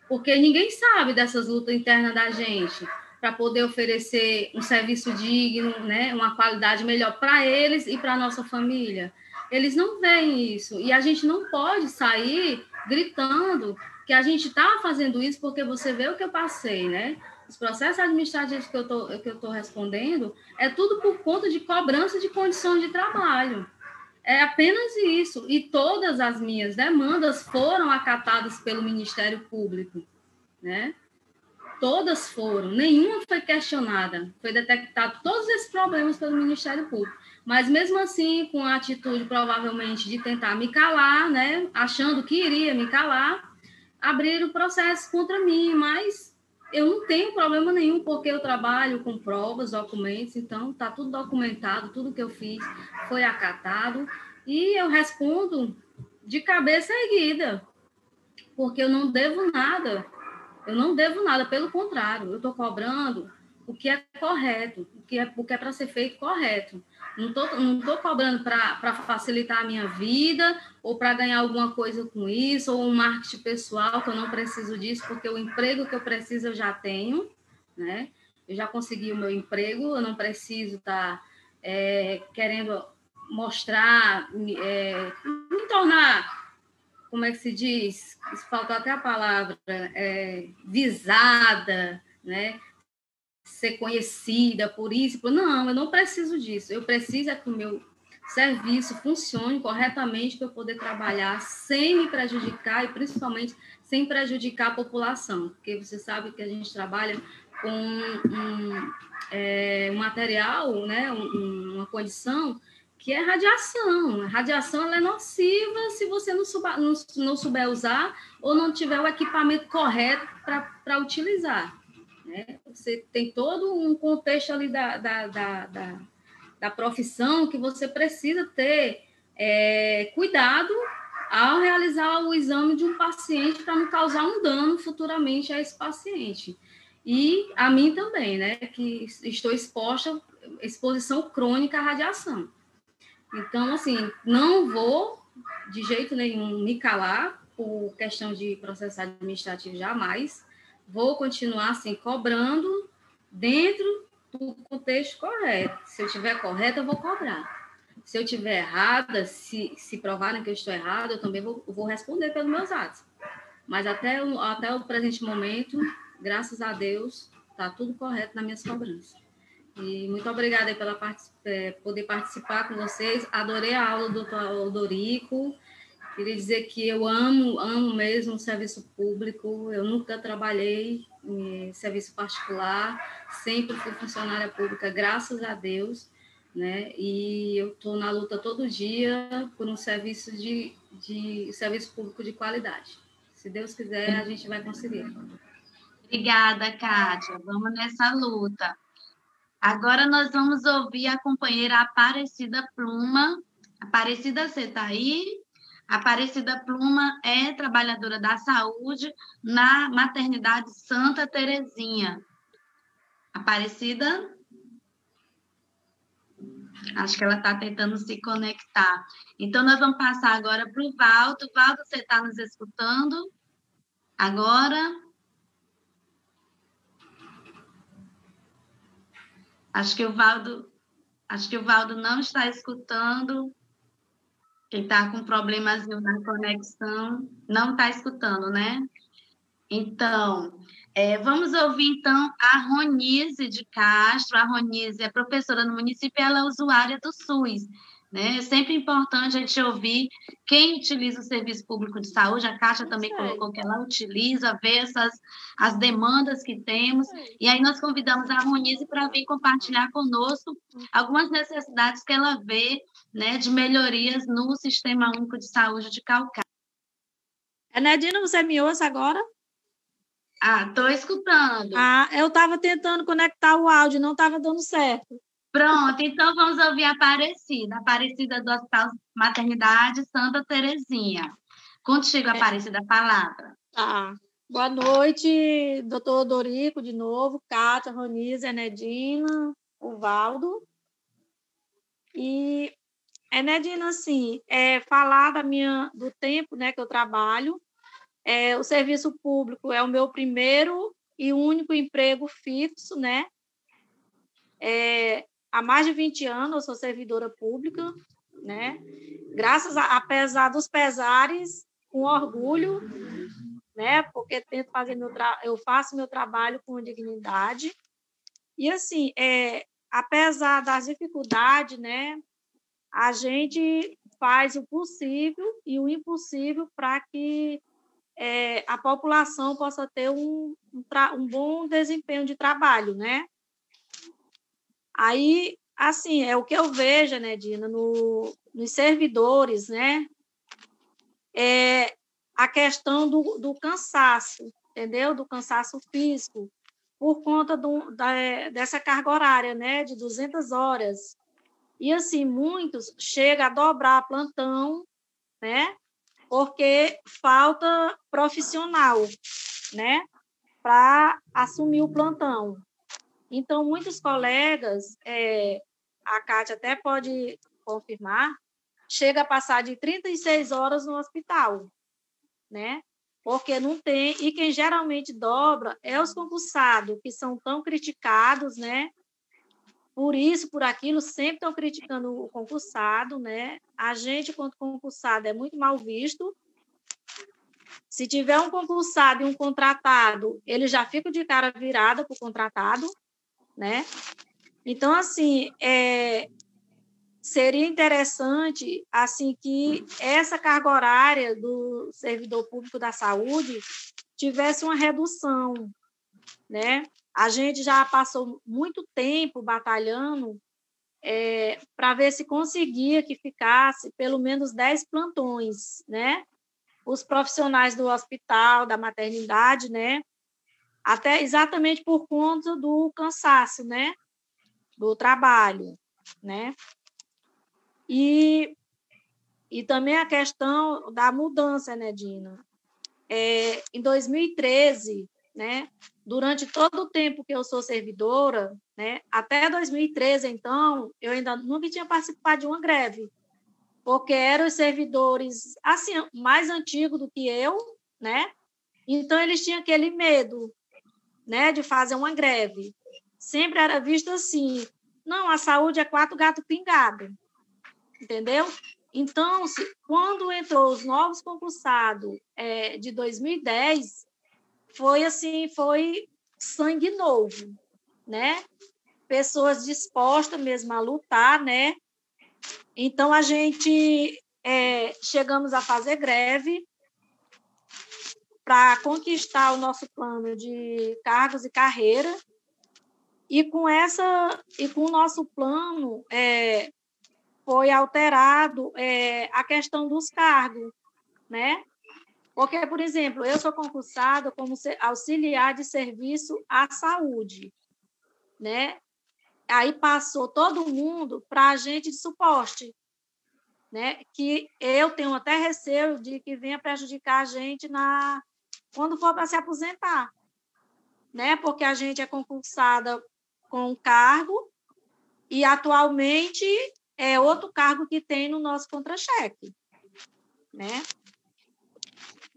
porque ninguém sabe dessas lutas internas da gente para poder oferecer um serviço digno, né? Uma qualidade melhor para eles e para a nossa família. Eles não veem isso. E a gente não pode sair gritando que a gente está fazendo isso porque você vê o que eu passei, né? Os processos administrativos que eu tô respondendo é tudo por conta de cobrança de condições de trabalho. É apenas isso. E todas as minhas demandas foram acatadas pelo Ministério Público, né? Todas foram, nenhuma foi questionada. Foi detectado todos esses problemas pelo Ministério Público. Mas, mesmo assim, com a atitude, provavelmente, de tentar me calar, né? Achando que iria me calar, abriram processo contra mim, mas eu não tenho problema nenhum, porque eu trabalho com provas, documentos, então está tudo documentado, tudo que eu fiz foi acatado, e eu respondo de cabeça erguida, porque eu não devo nada, pelo contrário, eu estou cobrando o que é correto, o que é para ser feito correto. Não tô cobrando para facilitar a minha vida ou para ganhar alguma coisa com isso, ou um marketing pessoal, que eu não preciso disso, porque o emprego que eu preciso eu já tenho, né? Eu já consegui o meu emprego, eu não preciso estar querendo mostrar, me tornar, como é que se diz? Faltou até a palavra, visada, né? Ser conhecida por isso. Não, eu não preciso disso. Eu preciso que o meu serviço funcione corretamente para eu poder trabalhar sem me prejudicar e, principalmente, sem prejudicar a população. Porque você sabe que a gente trabalha com um material, né? Uma condição que é radiação. A radiação ela é nociva se você não souber usar ou não tiver o equipamento correto para utilizar. Né? Você tem todo um contexto ali da profissão que você precisa ter cuidado ao realizar o exame de um paciente para não causar um dano futuramente a esse paciente. E a mim também, né? Que estou exposição crônica à radiação. Então, assim, não vou de jeito nenhum me calar por questão de processo administrativo, jamais. Vou continuar assim, cobrando dentro do contexto correto. Se eu estiver correta, eu vou cobrar. Se eu estiver errada, se provarem que eu estou errada, eu também vou responder pelos meus atos. Mas até o presente momento, graças a Deus, está tudo correto nas minhas cobranças. E muito obrigada pela poder participar com vocês. Adorei a aula do Dr. Aldorico. Queria dizer que eu amo mesmo o serviço público. Eu nunca trabalhei em serviço particular, sempre fui funcionária pública, graças a Deus, né? E eu estou na luta todo dia por um serviço serviço público de qualidade. Se Deus quiser, a gente vai conseguir. Obrigada, Kátia. Vamos nessa luta. Agora nós vamos ouvir a companheira Aparecida Pluma. Aparecida, você está aí? Aparecida Pluma é trabalhadora da saúde na maternidade Santa Terezinha. Aparecida? Acho que ela está tentando se conectar. Então, nós vamos passar agora para o Valdo. Valdo, você está nos escutando? Agora? Acho que o Valdo não está escutando. Ele está com problemas na conexão. Não está escutando, né? Então, vamos ouvir, então, a Ronise de Castro. A Ronise é professora no município e ela é usuária do SUS. né? É sempre importante a gente ouvir quem utiliza o serviço público de saúde. A Kátia também colocou que ela utiliza, vê as demandas que temos, e aí nós convidamos a Ronise para vir compartilhar conosco algumas necessidades que ela vê, né, de melhorias no Sistema Único de Saúde de Calcaia. Enedina, você me ouve agora? Estou escutando. Eu estava tentando conectar o áudio, não estava dando certo. Pronto, então vamos ouvir a Aparecida do Hospital Maternidade Santa Terezinha. Contigo, Aparecida, a palavra. Boa noite, doutor Dorico, de novo, Kátia, Ronise, Enedina, o Valdo. E, Enedina, assim, falar do tempo, né, que eu trabalho. O serviço público é o meu primeiro e único emprego fixo, né? Há mais de 20 anos eu sou servidora pública, né? Apesar dos pesares, com orgulho, né? Porque eu faço meu trabalho com dignidade. E, assim, apesar das dificuldades, né? A gente faz o possível e o impossível para que a população possa ter um bom desempenho de trabalho, né? Aí, assim, é o que eu vejo, né, Dina, nos servidores, né? A questão do cansaço, entendeu? Do cansaço físico, por conta dessa carga horária, né, de 200 horas. E, assim, muitos chegam a dobrar plantão, né? Porque falta profissional, né, para assumir o plantão. Então, muitos colegas, a Kátia até pode confirmar, chega a passar de 36 horas no hospital, né? Porque não tem, e quem geralmente dobra é os concursados, que são tão criticados, né? Por isso, por aquilo, sempre estão criticando o concursado, né? A gente, quanto concursado, é muito mal visto. Se tiver um concursado e um contratado, ele já fica de cara virada para o contratado, né? Então, assim, seria interessante, assim, que essa carga horária do servidor público da saúde tivesse uma redução, né? A gente já passou muito tempo batalhando para ver se conseguia que ficasse pelo menos 10 plantões, né? Os profissionais do hospital, da maternidade, né? Até exatamente por conta do cansaço, né? Do trabalho, né? E também a questão da mudança, né, Dina? Em 2013, né? Durante todo o tempo que eu sou servidora, né? Até 2013, então, eu ainda nunca tinha participado de uma greve, porque eram os servidores assim, mais antigos do que eu, né? Então, eles tinham aquele medo, né, de fazer uma greve. Sempre era visto assim, não, a saúde é 4 gatos pingados, entendeu? Então, quando entrou os novos concursados de 2010, foi sangue novo, né? Pessoas dispostas mesmo a lutar, né? Então, a gente chegamos a fazer greve para conquistar o nosso plano de cargos e carreira, e com o nosso plano foi alterado a questão dos cargos, né? Porque, por exemplo, eu sou concursada como auxiliar de serviço à saúde, né? Aí passou todo mundo para agente de suporte, né? Que eu tenho até receio de que venha prejudicar a gente quando for para se aposentar, né? Porque a gente é concursada com cargo e atualmente é outro cargo que tem no nosso contra-cheque, né?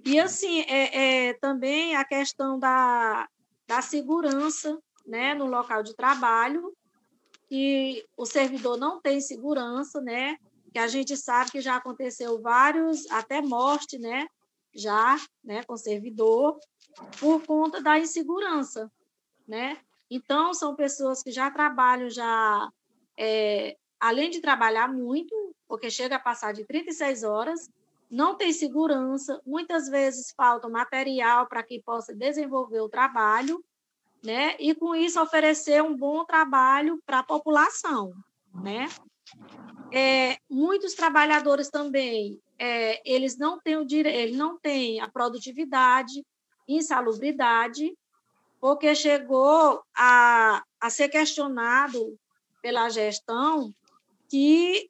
E, assim, também a questão da segurança, né, no local de trabalho, que o servidor não tem segurança, né, que a gente sabe que já aconteceu vários, até morte, né, já, né, com servidor, por conta da insegurança, né? Então, são pessoas que já trabalham, além de trabalhar muito, porque chega a passar de 36 horas, não tem segurança, muitas vezes falta material para que possa desenvolver o trabalho, né? E, com isso, oferecer um bom trabalho para a população, né? Muitos trabalhadores também, eles não têm eles não têm a produtividade, insalubridade, porque chegou a ser questionado pela gestão que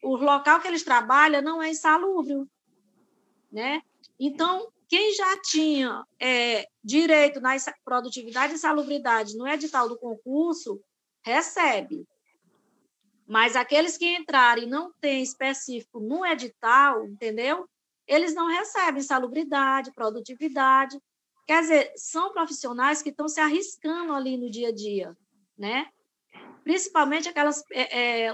o local que eles trabalham não é insalubre, né? Então, quem já tinha direito na produtividade e insalubridade no edital do concurso, recebe. Mas aqueles que entrarem e não tem específico no edital, entendeu? Eles não recebem insalubridade, produtividade. Quer dizer, são profissionais que estão se arriscando ali no dia a dia, né? Principalmente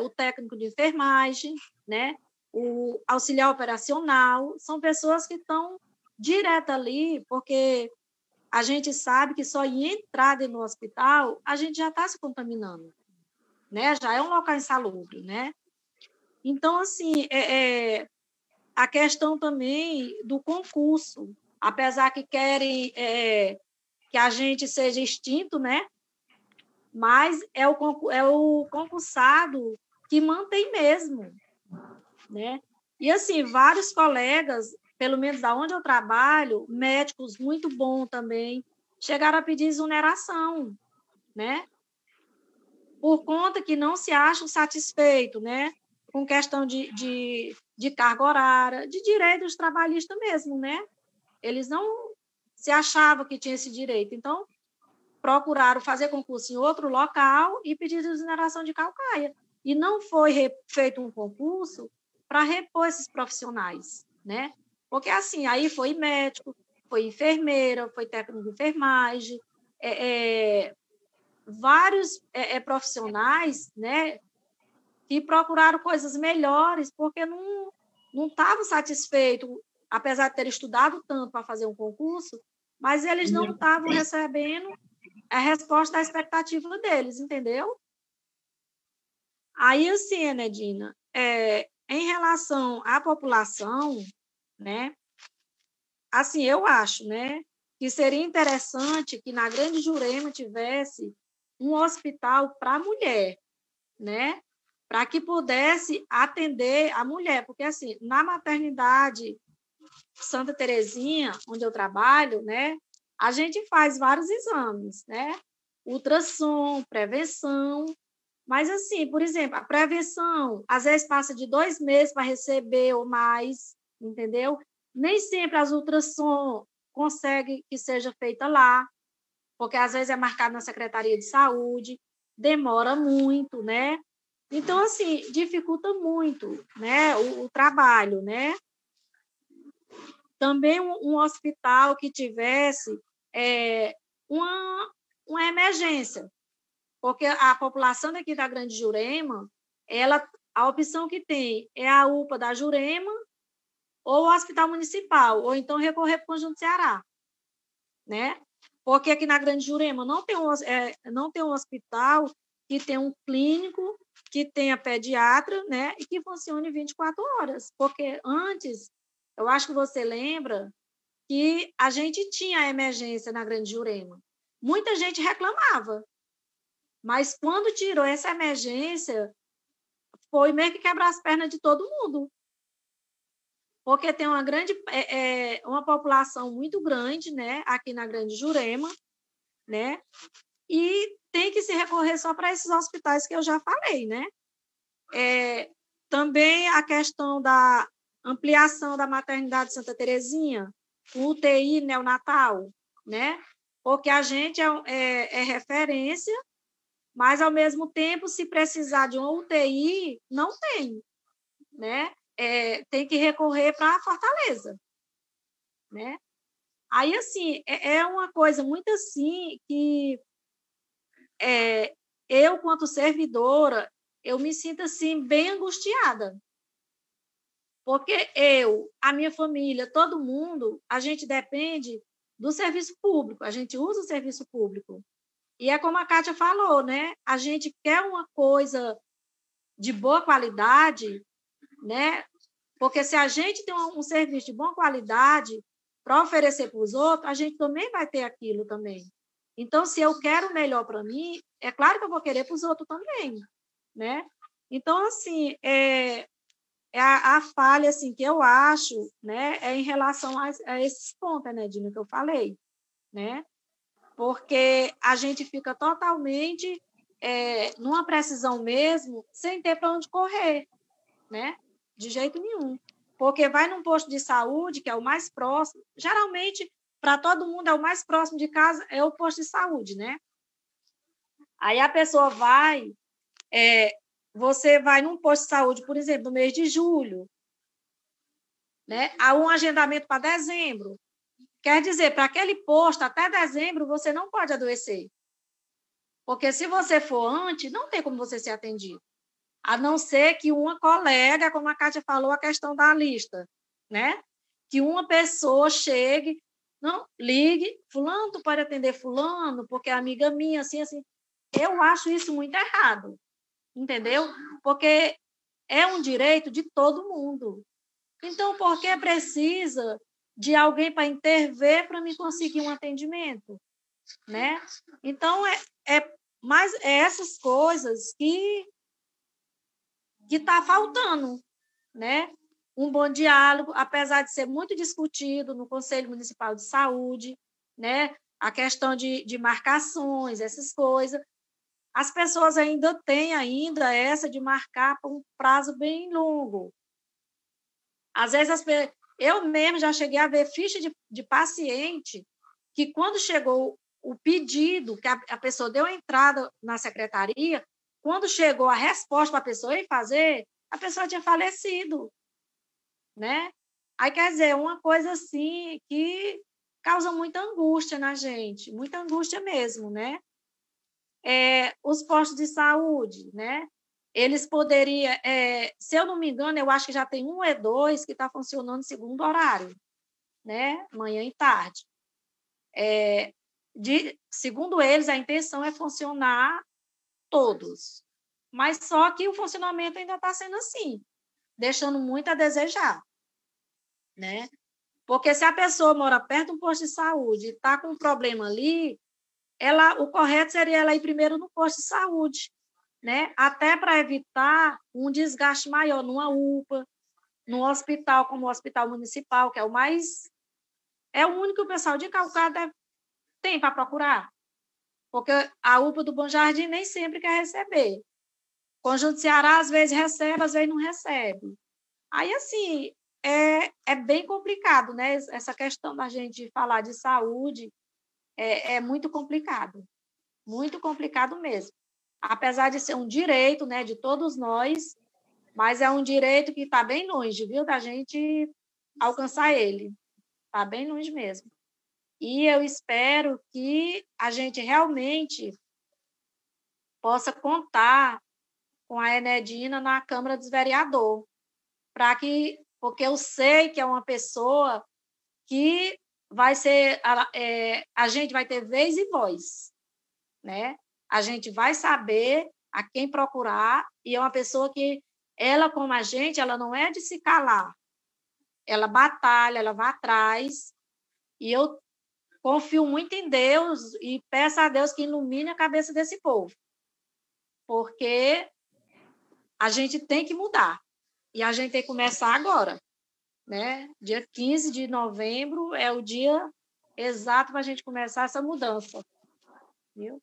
o técnico de enfermagem, né? O auxiliar operacional, são pessoas que estão direto ali, porque a gente sabe que só em entrar no hospital, a gente já está se contaminando, né? Já é um local insalubre, né? Então, assim, a questão também do concurso, apesar que querem que a gente seja extinto, né? Mas é o concursado que mantém mesmo, né? E, assim, vários colegas, pelo menos da onde eu trabalho, médicos muito bons também, chegaram a pedir exoneração, né? Por conta que não se acham satisfeitos, né? Com questão de carga horária, de direitos trabalhistas mesmo, né? Eles não se achavam que tinha esse direito. Então, procuraram fazer concurso em outro local e pedir exoneração de calcaia. E não foi feito um concurso para repor esses profissionais, né? Porque, assim, aí foi médico, foi enfermeira, foi técnico de enfermagem, vários profissionais, né, que procuraram coisas melhores porque não estavam satisfeitos, apesar de ter estudado tanto para fazer um concurso, mas eles não estavam recebendo a resposta à expectativa deles, entendeu? Aí, assim, Enedina, em relação à população, né, assim, eu acho, né, que seria interessante que na Grande Jurema tivesse um hospital para mulher, né, para que pudesse atender a mulher, porque, assim, na maternidade Santa Terezinha, onde eu trabalho, né, a gente faz vários exames, né, ultrassom, prevenção, mas, assim, por exemplo, a prevenção, às vezes passa de 2 meses para receber ou mais, entendeu? Nem sempre as ultrassom conseguem que seja feita lá, porque às vezes é marcado na Secretaria de Saúde, demora muito, né? Então, assim, dificulta muito, né, o trabalho, né? Também um hospital que tivesse uma emergência, porque a população daqui da Grande Jurema, a opção que tem é a UPA da Jurema ou o Hospital Municipal, ou então recorrer para o Conjunto Ceará, né? Porque aqui na Grande Jurema não tem um hospital que tenha um clínico, que tenha pediatra, né? E que funcione 24 horas. Porque antes, eu acho que você lembra que a gente tinha a emergência na Grande Jurema. Muita gente reclamava. Mas quando tirou essa emergência, foi meio que quebrar as pernas de todo mundo. Porque tem uma população muito grande, né, aqui na Grande Jurema, né, e tem que se recorrer só para esses hospitais que eu já falei, né. Também a questão da ampliação da maternidade Santa Terezinha, o UTI neonatal, né, porque a gente é referência, mas, ao mesmo tempo, se precisar de uma UTI, não tem, né? Tem que recorrer para a Fortaleza, né? Aí, assim, é uma coisa muito assim que eu, quanto servidora, eu me sinto, assim, bem angustiada, porque a minha família, todo mundo, a gente depende do serviço público, a gente usa o serviço público. E é como a Kátia falou, né? A gente quer uma coisa de boa qualidade, né? Porque se a gente tem um serviço de boa qualidade para oferecer para os outros, a gente também vai ter aquilo também. Então, se eu quero o melhor para mim, é claro que eu vou querer para os outros também, né? Então, assim, a falha assim, que eu acho, né, é em relação a esses pontos, né, Dina, que eu falei, né? Porque a gente fica totalmente numa precisão mesmo, sem ter para onde correr, né? De jeito nenhum. Porque vai num posto de saúde, que é o mais próximo, geralmente, para todo mundo, é o mais próximo de casa, é o posto de saúde, né? Aí a pessoa vai, você vai num posto de saúde, por exemplo, no mês de julho, né? Há um agendamento para dezembro. Quer dizer, para aquele posto, até dezembro, você não pode adoecer. Porque se você for antes, não tem como você ser atendido. A não ser que uma colega, como a Kátia falou, a questão da lista, né? Que uma pessoa chegue, não, ligue, fulano, tu pode atender fulano, porque é amiga minha, assim, assim. Eu acho isso muito errado, entendeu? Porque é um direito de todo mundo. Então, por que precisa de alguém para intervir para me conseguir um atendimento, né? Então, mas essas coisas que está faltando, né? Um bom diálogo, apesar de ser muito discutido no Conselho Municipal de Saúde, né? A questão de marcações, essas coisas. As pessoas ainda têm essa de marcar por um prazo bem longo. Às vezes, eu mesmo já cheguei a ver ficha de paciente que, quando chegou o pedido, que a pessoa deu a entrada na secretaria, quando chegou a resposta para a pessoa ir fazer, a pessoa tinha falecido, né? Aí, quer dizer, uma coisa assim que causa muita angústia na gente, muita angústia mesmo, né? Os postos de saúde, né? Eles poderiam, se eu não me engano, eu acho que já tem um E2 que está funcionando segundo horário, né? Manhã e tarde. Segundo eles, a intenção é funcionar todos, mas só que o funcionamento ainda está sendo assim, deixando muito a desejar, né? Porque se a pessoa mora perto de um posto de saúde e está com um problema ali, o correto seria ela ir primeiro no posto de saúde, né? Até para evitar um desgaste maior numa UPA, num hospital como o Hospital Municipal, que é o único que o pessoal de Calcaia tem para procurar. Porque a UPA do Bom Jardim nem sempre quer receber. Conjunto Ceará, às vezes recebe, às vezes não recebe. Aí, assim, é bem complicado, né? Essa questão da gente falar de saúde é muito complicado mesmo. Apesar de ser um direito, né, de todos nós, mas é um direito que está bem longe, viu, da gente alcançar ele. Está bem longe mesmo. E eu espero que a gente realmente possa contar com a Enedina na Câmara dos Vereadores, porque eu sei que é uma pessoa que vai ser, a gente vai ter vez e voz, né? A gente vai saber a quem procurar, e é uma pessoa que, ela, como a gente, ela não é de se calar, ela batalha, ela vai atrás, e eu confio muito em Deus e peço a Deus que ilumine a cabeça desse povo, porque a gente tem que mudar, e a gente tem que começar agora, né? Dia 15 de novembro é o dia exato para a gente começar essa mudança, viu?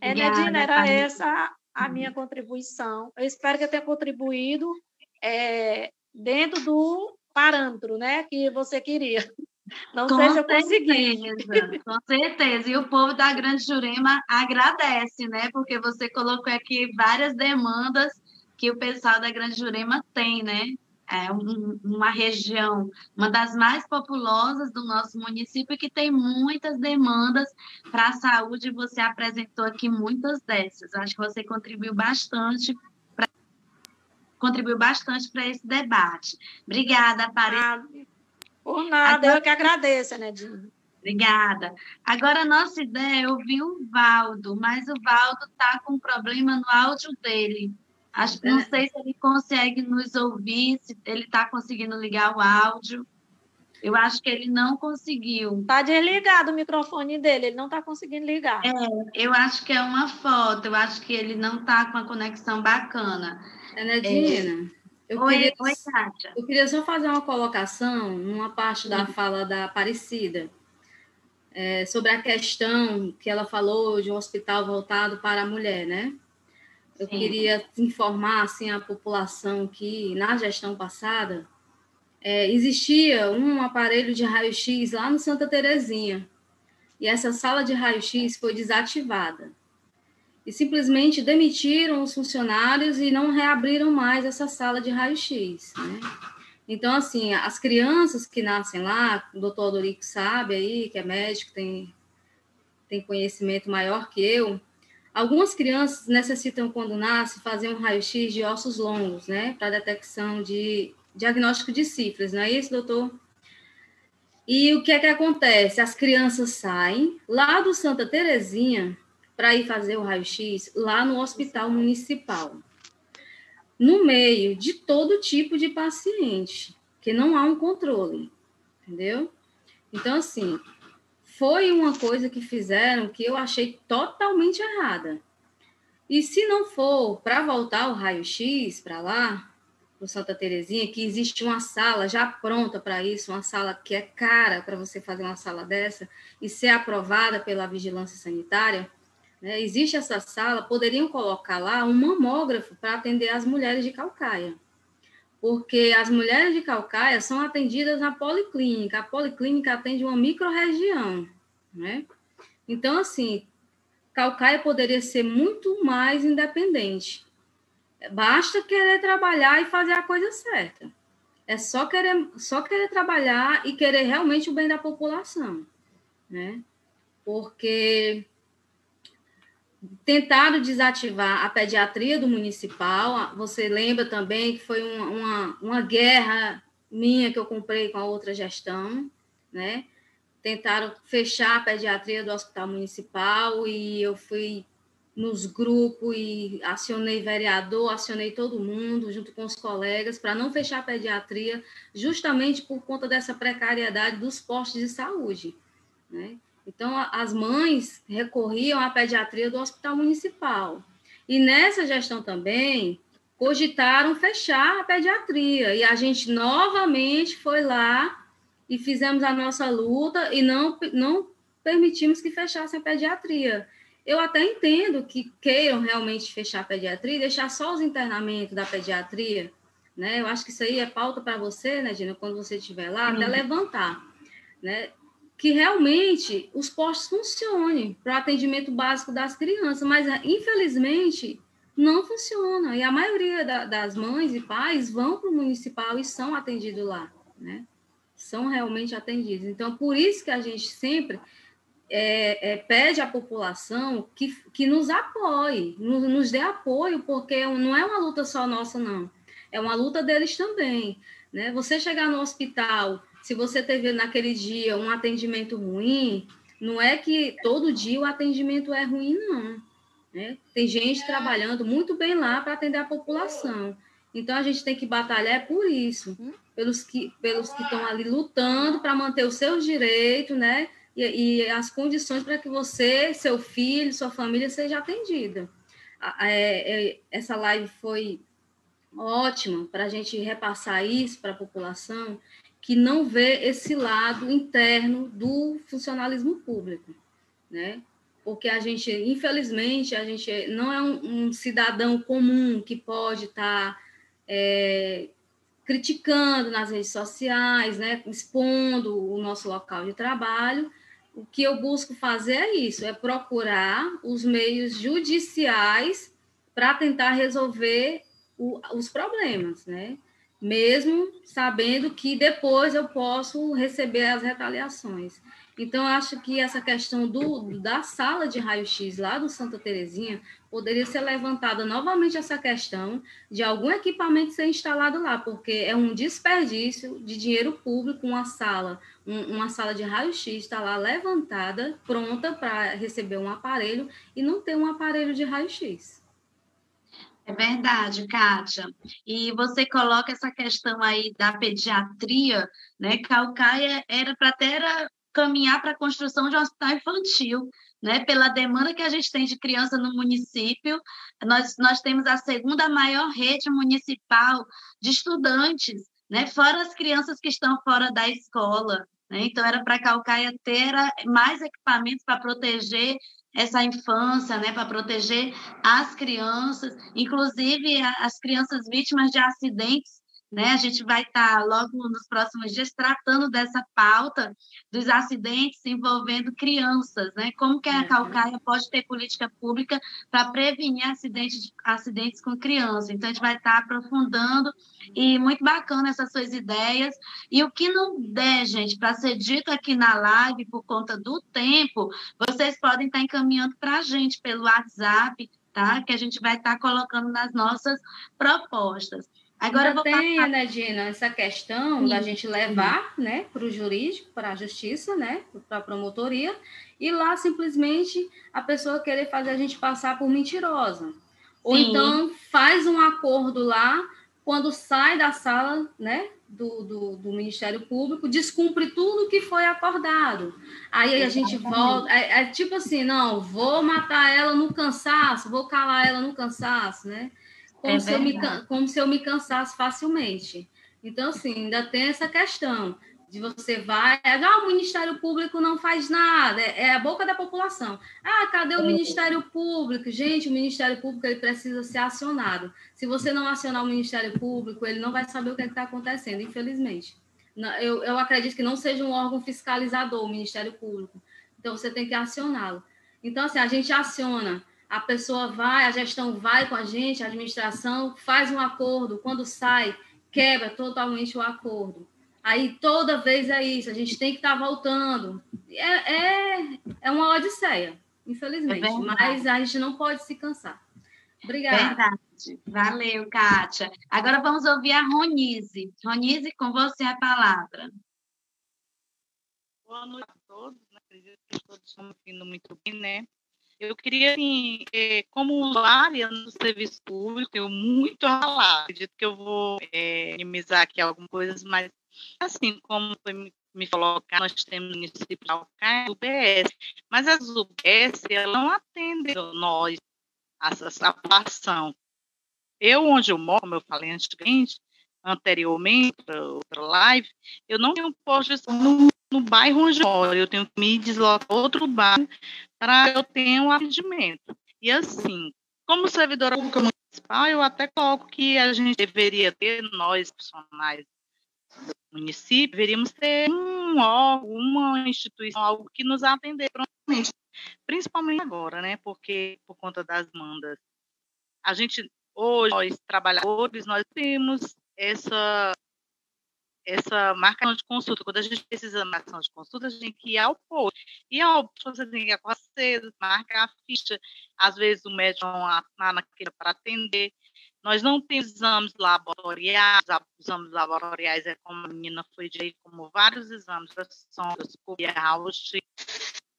Enedina, era essa a minha contribuição. Eu espero que eu tenha contribuído dentro do parâmetro, né, que você queria. Não sei se eu consegui. Com certeza. E o povo da Grande Jurema agradece, né? Porque você colocou aqui várias demandas que o pessoal da Grande Jurema tem, né? É uma região, uma das mais populosas do nosso município, que tem muitas demandas para a saúde, e você apresentou aqui muitas dessas. Acho que você contribuiu bastante para esse debate. Obrigada, Aparecida. Por nada, eu que agradeço, Enedina. Obrigada. Agora, a nossa ideia é ouvir o Valdo, mas o Valdo está com um problema no áudio dele. Não sei se ele consegue nos ouvir, se ele está conseguindo ligar o áudio. Eu acho que ele não conseguiu. Está desligado o microfone dele, ele não está conseguindo ligar. Eu acho que é uma foto, eu acho que ele não está com a conexão bacana. Nedina, Oi, Kátia. Eu queria só fazer uma colocação numa parte da fala da Aparecida, sobre a questão que ela falou de um hospital voltado para a mulher, né? Eu queria informar assim, a população que, na gestão passada, existia um aparelho de raio-x lá no Santa Terezinha, e essa sala de raio-x foi desativada. E simplesmente demitiram os funcionários e não reabriram mais essa sala de raio-x, né? Então, assim, as crianças que nascem lá, o doutor Adorico sabe aí, que é médico, tem conhecimento maior que eu, algumas crianças necessitam, quando nascem, fazer um raio-x de ossos longos, né, para detecção de diagnóstico de sífilis, não é isso, doutor? E o que é que acontece? As crianças saem lá do Santa Terezinha para ir fazer o raio-x lá no hospital municipal, no meio de todo tipo de paciente, que não há um controle, entendeu? Então, assim, foi uma coisa que fizeram que eu achei totalmente errada. E se não for para voltar o raio-x para lá, para Santa Terezinha, que existe uma sala já pronta para isso, uma sala que é cara para você fazer uma sala dessa e ser aprovada pela vigilância sanitária, né? Existe essa sala, poderiam colocar lá um mamógrafo para atender as mulheres de Caucaia, porque as mulheres de Caucaia são atendidas na policlínica, a policlínica atende uma microrregião, né? Então, assim, Caucaia poderia ser muito mais independente. Basta querer trabalhar e fazer a coisa certa. É só querer trabalhar e querer realmente o bem da população, né? Porque tentaram desativar a pediatria do municipal. Você lembra também que foi uma guerra minha que eu comprei com a outra gestão, né? Tentaram fechar a pediatria do hospital municipal e eu fui nos grupos e acionei vereador, acionei todo mundo, junto com os colegas, para não fechar a pediatria, justamente por conta dessa precariedade dos postos de saúde, né? Então, as mães recorriam à pediatria do hospital municipal. E nessa gestão também, cogitaram fechar a pediatria. E a gente novamente foi lá e fizemos a nossa luta e não permitimos que fechassem a pediatria. Eu até entendo que queiram realmente fechar a pediatria e deixar só os internamentos da pediatria, né? Eu acho que isso aí é pauta para você, né, Gina, quando você estiver lá, até levantar, né? Que realmente os postos funcionem para o atendimento básico das crianças, mas, infelizmente, não funciona. E a maioria das mães e pais vão para o municipal e são atendidos lá, né? São realmente atendidos. Então, por isso que a gente sempre pede à população que nos apoie, nos dê apoio, porque não é uma luta só nossa, não. É uma luta deles também, né? Você chegar no hospital, se você teve naquele dia um atendimento ruim, não é que todo dia o atendimento é ruim, não, né? Tem gente trabalhando muito bem lá para atender a população. Então, a gente tem que batalhar por isso, pelos que estão ali lutando para manter os seus direitos, né? E as condições para que você, seu filho, sua família seja atendida. Essa live foi ótima para a gente repassar isso para a população que não vê esse lado interno do funcionalismo público, né? Porque a gente, infelizmente, a gente não é um cidadão comum que pode estar criticando nas redes sociais, né? Expondo o nosso local de trabalho. O que eu busco fazer é isso, é procurar os meios judiciais para tentar resolver os problemas, né? Mesmo sabendo que depois eu posso receber as retaliações. Então, eu acho que essa questão da sala de raio-x lá do Santa Terezinha poderia ser levantada novamente essa questão de algum equipamento ser instalado lá, porque é um desperdício de dinheiro público uma sala de raio-x está lá levantada, pronta para receber um aparelho e não ter um aparelho de raio-x. É verdade, Kátia. E você coloca essa questão aí da pediatria, né? Calcaia era para até caminhar para a construção de um hospital infantil, né? Pela demanda que a gente tem de criança no município, nós temos a segunda maior rede municipal de estudantes, né? Fora as crianças que estão fora da escola, né? Então, era para a Calcaia ter mais equipamentos para proteger essa infância, né? Para proteger as crianças, inclusive as crianças vítimas de acidentes, né? A gente vai estar logo nos próximos dias tratando dessa pauta dos acidentes envolvendo crianças, né? Como que a Calcaia pode ter política pública para prevenir acidentes com crianças. Então, a gente vai estar aprofundando e muito bacana essas suas ideias. E o que não der, gente, para ser dito aqui na live por conta do tempo, vocês podem estar encaminhando para a gente pelo WhatsApp, tá? Que a gente vai estar colocando nas nossas propostas. Agora ainda tem, né, Dina, essa questão sim, da gente levar, né, para o jurídico, para a justiça, né, para a promotoria, e lá simplesmente a pessoa querer fazer a gente passar por mentirosa. Ou então faz um acordo lá, quando sai da sala, né, do Ministério Público, descumpre tudo que foi acordado. Aí a gente volta, é tipo assim, não, vou matar ela no cansaço, vou calar ela no cansaço, né? Como se eu me cansasse facilmente. Então, assim, ainda tem essa questão de você vai... o Ministério Público não faz nada, é a boca da população. Cadê o Ministério Público? Gente, o Ministério Público ele precisa ser acionado. Se você não acionar o Ministério Público, ele não vai saber o que está acontecendo, infelizmente. Eu acredito que não seja um órgão fiscalizador, o Ministério Público. Então, você tem que acioná-lo. Então, assim, a gente aciona... A pessoa vai, a gestão vai com a gente, a administração faz um acordo, quando sai, quebra totalmente o acordo. Aí toda vez é isso, a gente tem que estar voltando. É uma odisseia, infelizmente, mas a gente não pode se cansar. Obrigada. Verdade. Valeu, Kátia. Agora vamos ouvir a Ronise. Ronise, com você a palavra. Boa noite a todos, né? Acredito que todos estão ouvindo muito bem, né? Eu queria, assim, como usuária no serviço público, tenho muito a falar. Acredito que eu vou minimizar aqui algumas coisas, mas, assim, como foi me colocar, nós temos no município de Calcaia, UBS, mas as UBS, elas não atendem nós, essa população. Onde eu moro, como eu falei anteriormente, outra live, eu não tenho posto de saúde no bairro onde eu moro, eu tenho que me deslocar a outro bairro para eu ter um atendimento. E assim, como servidora pública municipal, eu até coloco que a gente deveria ter, nós, profissionais do município, deveríamos ter um órgão, uma instituição, algo que nos atender prontamente, principalmente agora, né? Porque por conta das demandas. A gente, hoje, nós trabalhadores, nós temos essa marcação de consulta. Quando a gente precisa de marcação de consulta, a gente tem que ir ao posto. E ao posto, você tem que ir acordar cedo, marcar a ficha. Às vezes, o médico não está naquele para atender. Nós não temos exames laboratoriais. Os exames laboratoriais é como a menina foi direito, como vários exames, endoscopia, raio-x.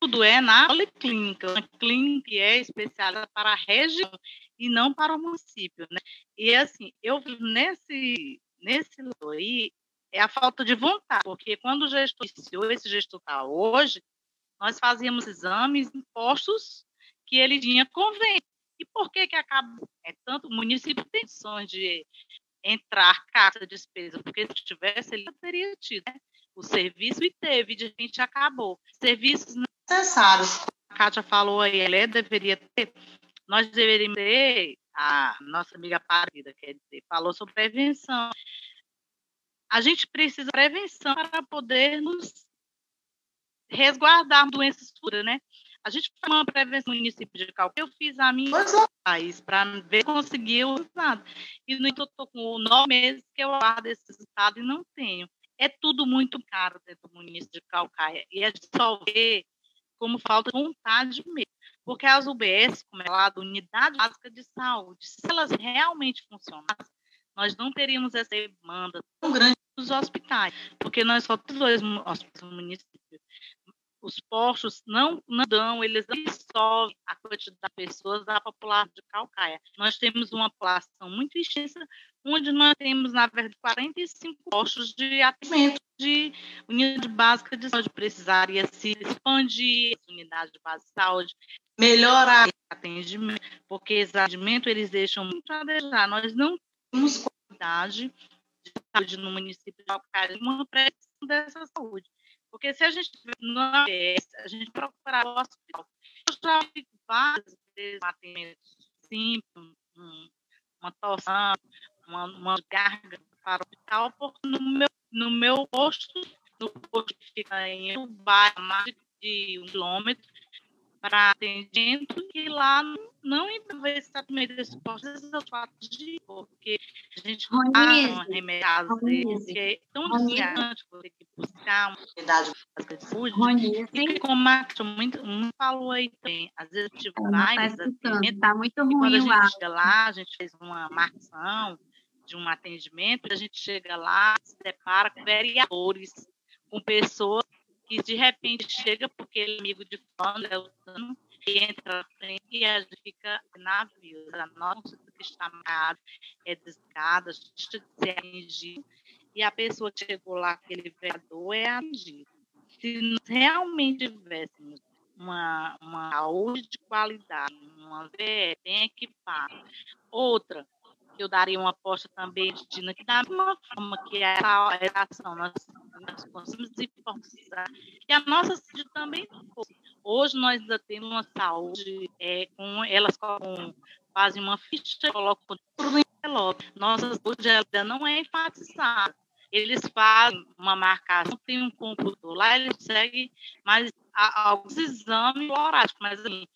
Tudo é na policlínica. Uma clínica que é especializada para a região e não para o município, né? E, assim, eu nesse lado aí, é a falta de vontade, porque quando o gestor iniciou, esse gestor está hoje, nós fazíamos exames em postos que ele tinha convênio. E por que acaba? Tanto o município tem condições de entrar caixa de despesa, porque se tivesse, ele teria tido, né, o serviço, e teve, de repente acabou. Serviços necessários, a Kátia falou aí, deveria ter, nós deveríamos ter, a nossa amiga Parida, quer dizer, falou sobre prevenção. A gente precisa de prevenção para poder nos resguardar doenças futuras, né? A gente faz uma prevenção no município de Calcaia, eu fiz a minha país para ver se conseguir o resultado. E no entanto, eu estou com 9 meses que eu aguardo esse resultado e não tenho. É tudo muito caro dentro do município de Calcaia. E a gente só vê como falta de vontade mesmo. Porque as UBS, como é lá, da Unidade Básica de Saúde, se elas realmente funcionassem, nós não teríamos essa demanda tão grande dos hospitais, porque nós só temos 2 hospitais no município. os postos não dão, eles não absorvem a quantidade de pessoas da população de Caucaia. Nós temos uma população muito extensa, onde nós temos, na verdade, 45 postos de atendimento de unidade básica de saúde. Precisaria se expandir as unidades de base de saúde, melhorar o atendimento, porque esse atendimento eles deixam muito a desejar. Nós não temos qualidade de saúde no município de Caucaia, uma prestação dessa saúde. Porque se a gente não a gente procurar o hospital. Eu já vi várias vezes um atendimento simples, uma torção, uma garganta para o hospital, porque no meu posto que fica em um bairro mais de 1 quilômetro, para atendimento, e lá não entra esse tratamento desse posto, esses fatos de porque a gente está remediar às vezes, que é tão desgastante ter que buscar uma unidade básica de saúde, e como a muito falou aí também, às vezes a gente vai nesse atendimento, tá muito ruim, e quando a gente chega lá, a gente fez uma marcação de um atendimento, a gente chega lá, se depara com vereadores, com pessoas que de repente chega porque ele é amigo de fulano, e entra na frente e a gente fica navios. A nossa que está marcada é desligada, a gente tem que ser atingido, e a pessoa que chegou lá, aquele vereador, é atingido. Se nós realmente tivéssemos uma saúde de qualidade, uma VE bem equipada, outra, eu daria uma aposta também de que da mesma forma que a relação nós conseguimos informatizar, e a nossa saúde também fosse. Hoje nós ainda temos uma saúde, elas fazem uma ficha, colocam tudo no envelope. Nossa saúde ainda não é enfatizada. Eles fazem uma marcação, tem um computador lá, eles seguem, mas alguns exames floráticos, mas assim,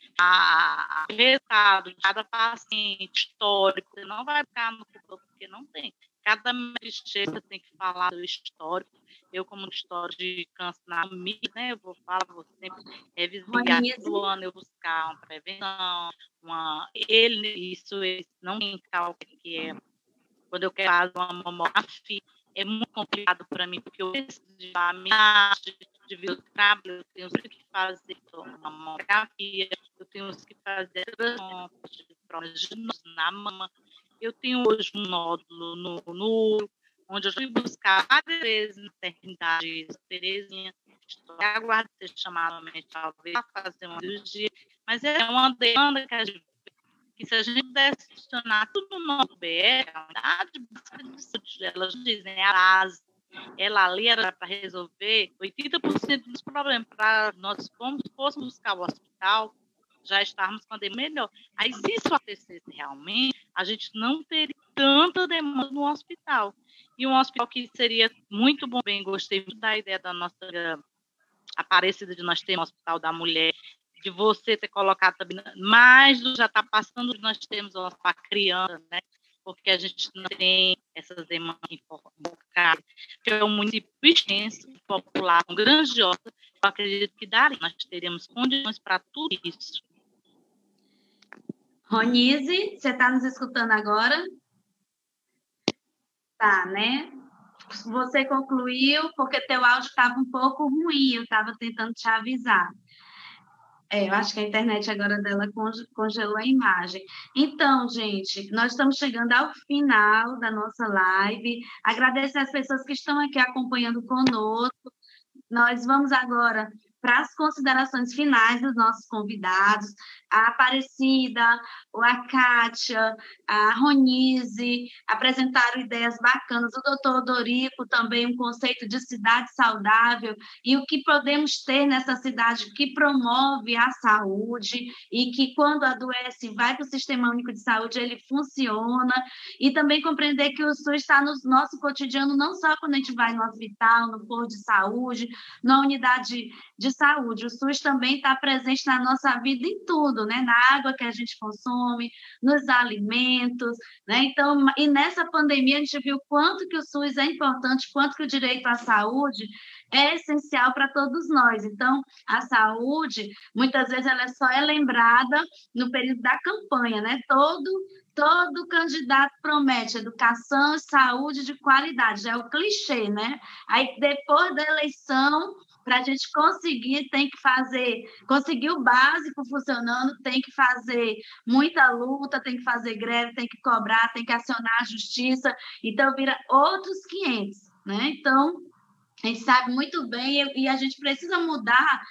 o resultado de cada paciente, histórico, você não vai ficar no computador, porque não tem. Cada médico você tem que falar do histórico. Eu, como histórico de câncer na família, né, eu vou sempre revisar todo ano, eu buscar uma prevenção, isso não tem cálculo que é quando eu quero fazer uma mamografia. É muito complicado para mim, porque eu preciso de ver o trabalho, eu tenho que fazer uma mamografia, eu tenho que fazer provas de nódulos na mama, eu tenho hoje um nódulo no onde eu fui buscar várias vezes na maternidade Terezinha, estou aguardando ser chamada novamente, talvez fazer uma cirurgia, mas é uma demanda que a gente que se a gente pudesse funcionar tudo no nosso BR, a unidade básica de saúde, elas dizem, ela ali era para resolver 80% dos problemas, para nós fôssemos buscar o hospital, já estarmos com a demanda melhor. Aí, se isso acontecesse realmente, a gente não teria tanta demanda no hospital. E um hospital que seria muito bom, bem, gostei muito da ideia da nossa Aparecida, de nós termos um hospital da mulher, de você ter colocado também, mais já está passando, nós temos para criança, né? Porque a gente não tem essas demandas focadas, que é um município extenso, população grandiosa, eu acredito que daria, nós teríamos condições para tudo isso. Ronise, você está nos escutando agora? Tá, né? Você concluiu, porque teu áudio estava um pouco ruim, eu estava tentando te avisar. Eu acho que a internet agora dela congelou a imagem. Então, gente, nós estamos chegando ao final da nossa live. Agradecer às pessoas que estão aqui acompanhando conosco. Nós vamos agora para as considerações finais dos nossos convidados, a Aparecida, a Kátia, a Ronise, apresentaram ideias bacanas, o doutor Dorico também, um conceito de cidade saudável, e o que podemos ter nessa cidade que promove a saúde, e que quando adoece, vai para o Sistema Único de Saúde, ele funciona, e também compreender que o SUS está no nosso cotidiano, não só quando a gente vai no hospital, no posto de saúde, na unidade de saúde. O SUS também está presente na nossa vida em tudo, né? Na água que a gente consome, nos alimentos, né? Então, e nessa pandemia a gente viu quanto que o SUS é importante, quanto que o direito à saúde é essencial para todos nós. Então, a saúde, muitas vezes, ela só é lembrada no período da campanha, né? Todo candidato promete educação e saúde de qualidade, já é o clichê, né? Aí, depois da eleição, para a gente conseguir, tem que conseguir o básico funcionando, tem que fazer muita luta, tem que fazer greve, tem que cobrar, tem que acionar a justiça, então vira outros 500, né? Então, a gente sabe muito bem e a gente precisa mudar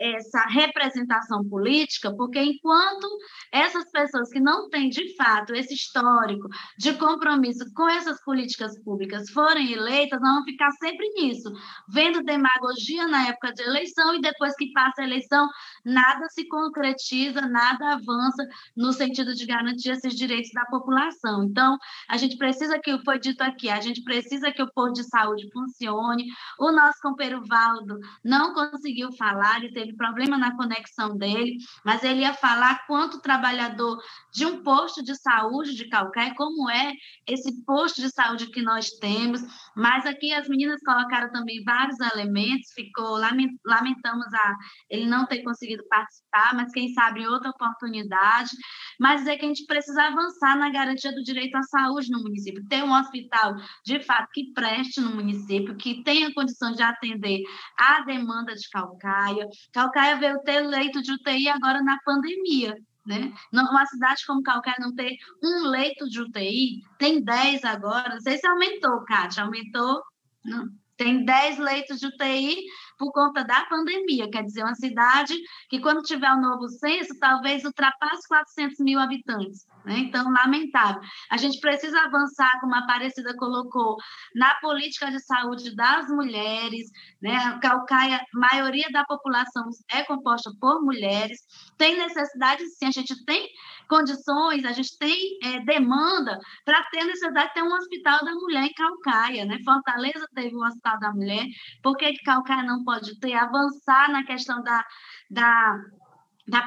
essa representação política, porque enquanto essas pessoas que não têm, de fato, esse histórico de compromisso com essas políticas públicas forem eleitas, nós vamos ficar sempre nisso, vendo demagogia na época de eleição e depois que passa a eleição, nada se concretiza, nada avança no sentido de garantir esses direitos da população. Então, a gente precisa que, foi dito aqui, a gente precisa que o posto de saúde funcione. O nosso companheiro Valdo não conseguiu falar, ele teve problema na conexão dele, mas ele ia falar quanto trabalhador de um posto de saúde de Caucaia, como é esse posto de saúde que nós temos, mas aqui as meninas colocaram também vários elementos, lamentamos ele não ter conseguido participar, mas quem sabe em outra oportunidade, mas é que a gente precisa avançar na garantia do direito à saúde no município, ter um hospital, de fato, que preste no município, que tenha condições de atender a demanda de Caucaia. Caucaia veio ter leito de UTI agora na pandemia, né? Uma cidade como Caucaia não ter um leito de UTI, tem 10 agora, não sei se aumentou, Kátia, aumentou? Não. Tem 10 leitos de UTI por conta da pandemia, quer dizer, uma cidade que, quando tiver o novo censo, talvez ultrapasse 400 mil habitantes, né? Então, lamentável. A gente precisa avançar, como a Aparecida colocou, na política de saúde das mulheres, né? A Caucaia, a maioria da população é composta por mulheres, tem necessidade, sim, a gente tem condições, a gente tem demanda para ter necessidade de ter um hospital da mulher em Caucaia, né? Fortaleza teve um hospital da mulher, por que Caucaia não pode ter, avançar na questão da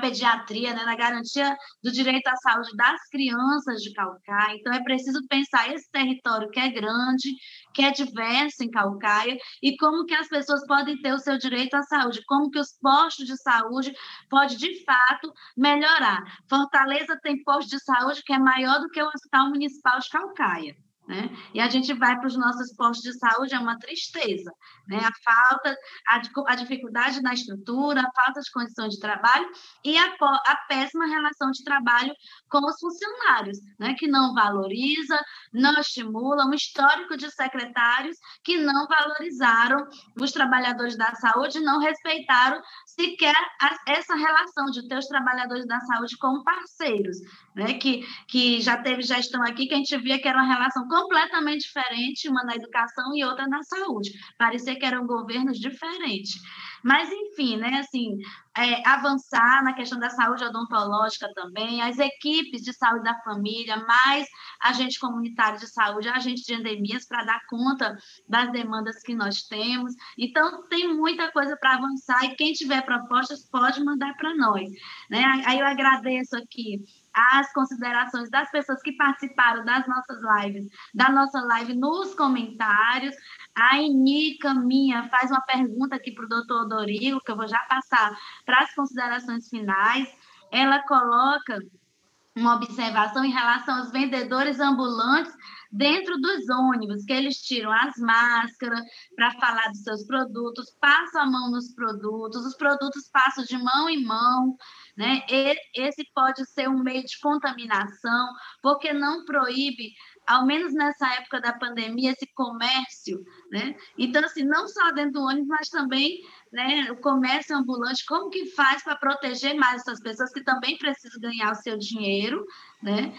pediatria, né, na garantia do direito à saúde das crianças de Caucaia. Então, é preciso pensar esse território que é grande, que é diverso em Caucaia, e como que as pessoas podem ter o seu direito à saúde, como que os postos de saúde podem, de fato, melhorar. Fortaleza tem posto de saúde que é maior do que o Hospital Municipal de Caucaia, né? E a gente vai para os nossos postos de saúde, é uma tristeza, né? A falta, a dificuldade na estrutura, a falta de condições de trabalho e a péssima relação de trabalho com os funcionários, né? Que não valoriza, não estimula, um histórico de secretários que não valorizaram os trabalhadores da saúde, não respeitaram sequer essa relação de ter os trabalhadores da saúde como parceiros, né? Que já teve gestão aqui que a gente via que era uma relação completamente diferente, uma na educação e outra na saúde. Parecia que eram governos diferentes. Mas, enfim, né, assim, avançar na questão da saúde odontológica também, as equipes de saúde da família, mais agente comunitário de saúde, agente de endemias, para dar conta das demandas que nós temos. Então, tem muita coisa para avançar e quem tiver propostas pode mandar para nós, né? Aí eu agradeço aqui as considerações das pessoas que participaram das nossas lives, da nossa live nos comentários. A Inica Minha faz uma pergunta aqui para o doutor Odorigo, que eu vou já passar para as considerações finais. Ela coloca uma observação em relação aos vendedores ambulantes dentro dos ônibus, que eles tiram as máscaras para falar dos seus produtos, passam a mão nos produtos, os produtos passam de mão em mão, né? Esse pode ser um meio de contaminação, porque não proíbe, ao menos nessa época da pandemia, esse comércio, né? Então, assim, não só dentro do ônibus, mas também, né, o comércio ambulante, como que faz para proteger mais essas pessoas que também precisam ganhar o seu dinheiro, né?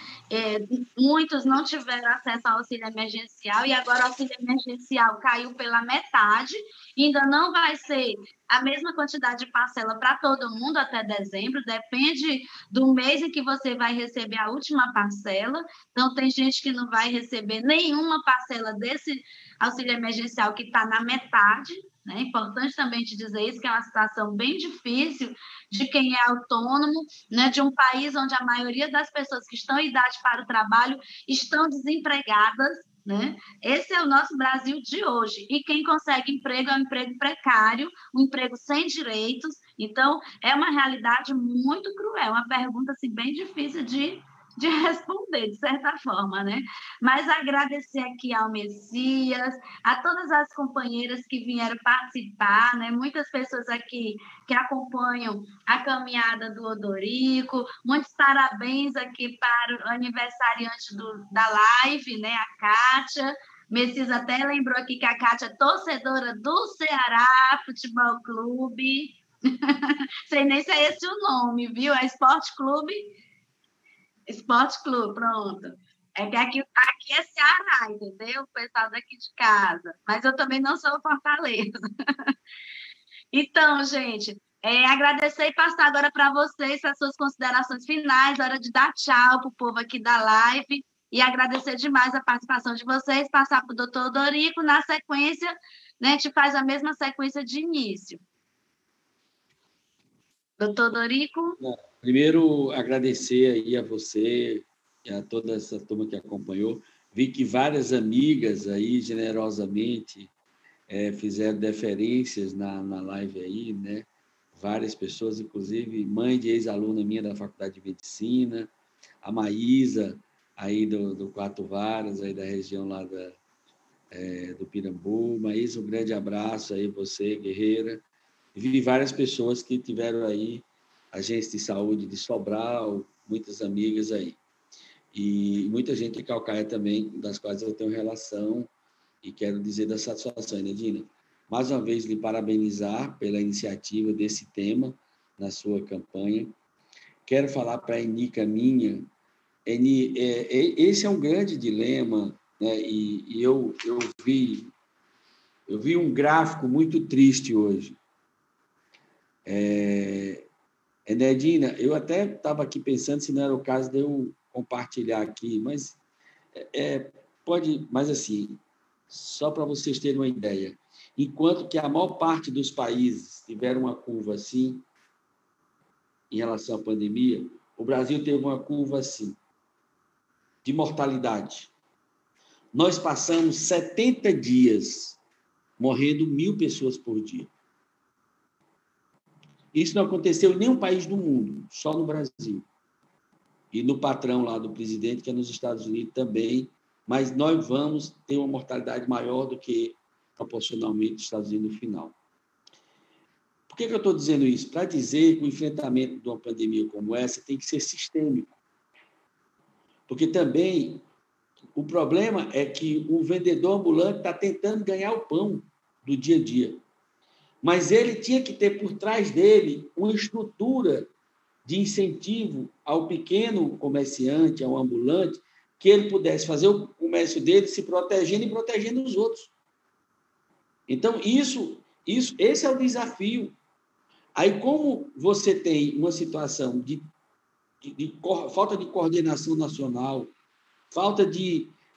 Muitos não tiveram acesso ao auxílio emergencial e agora o auxílio emergencial caiu pela metade, ainda não vai ser a mesma quantidade de parcela para todo mundo até dezembro, depende do mês em que você vai receber a última parcela. Então, tem gente que não vai receber nenhuma parcela desse auxílio emergencial que está na metade, né? É importante também te dizer isso, que é uma situação bem difícil de quem é autônomo, né? De um país onde a maioria das pessoas que estão em idade para o trabalho estão desempregadas, né? Esse é o nosso Brasil de hoje. E quem consegue emprego é um emprego precário, um emprego sem direitos. Então, é uma realidade muito cruel, uma pergunta assim, bem difícil de de responder, de certa forma, né? Mas agradecer aqui ao Messias, a todas as companheiras que vieram participar, né? Muitas pessoas aqui que acompanham a caminhada do Odorico. Muitos parabéns aqui para o aniversariante da live, né? A Kátia. Messias até lembrou aqui que a Kátia é torcedora do Ceará Futebol Clube. Sei nem se é esse o nome, viu? É Esporte Clube. Esporte Clube, pronto. É que aqui é Ceará, entendeu? O pessoal daqui de casa. Mas eu também não sou Fortaleza. Então, gente, agradecer e passar agora para vocês as suas considerações finais, hora de dar tchau para o povo aqui da live. E agradecer demais a participação de vocês, passar para o doutor Odorico. Na sequência, né, a gente faz a mesma sequência de início. Doutor Odorico? Primeiro, agradecer aí a você e a toda essa turma que acompanhou. Vi que várias amigas aí, generosamente, fizeram deferências na live aí, né? Várias pessoas, inclusive mãe de ex-aluna minha da Faculdade de Medicina, a Maísa, aí do Quatro Varas, aí da região lá do Pirambu. Maísa, um grande abraço aí, você, guerreira. Vi várias pessoas que tiveram aí agência de saúde de Sobral, muitas amigas aí. E muita gente em Caucaia também, das quais eu tenho relação e quero dizer da satisfação, Nedina. Mais uma vez, lhe parabenizar pela iniciativa desse tema na sua campanha. Quero falar para a Eni Caminha. Eni, esse é um grande dilema, né? E eu vi um gráfico muito triste hoje. Nedina, eu até estava aqui pensando se não era o caso de eu compartilhar aqui, mas pode, mas assim, só para vocês terem uma ideia, enquanto que a maior parte dos países tiveram uma curva assim, em relação à pandemia, o Brasil teve uma curva assim, de mortalidade. Nós passamos 70 dias morrendo 1.000 pessoas por dia. Isso não aconteceu em nenhum país do mundo, só no Brasil. E no patrão lá do presidente, que é nos Estados Unidos também, mas nós vamos ter uma mortalidade maior do que proporcionalmente os Estados Unidos no final. Por que eu estou dizendo isso? Para dizer que o enfrentamento de uma pandemia como essa tem que ser sistêmico. Porque também o problema é que o vendedor ambulante está tentando ganhar o pão do dia a dia. Mas ele tinha que ter por trás dele uma estrutura de incentivo ao pequeno comerciante, ao ambulante, que ele pudesse fazer o comércio dele se protegendo e protegendo os outros. Então, esse é o desafio. Aí, como você tem uma situação de falta de coordenação nacional,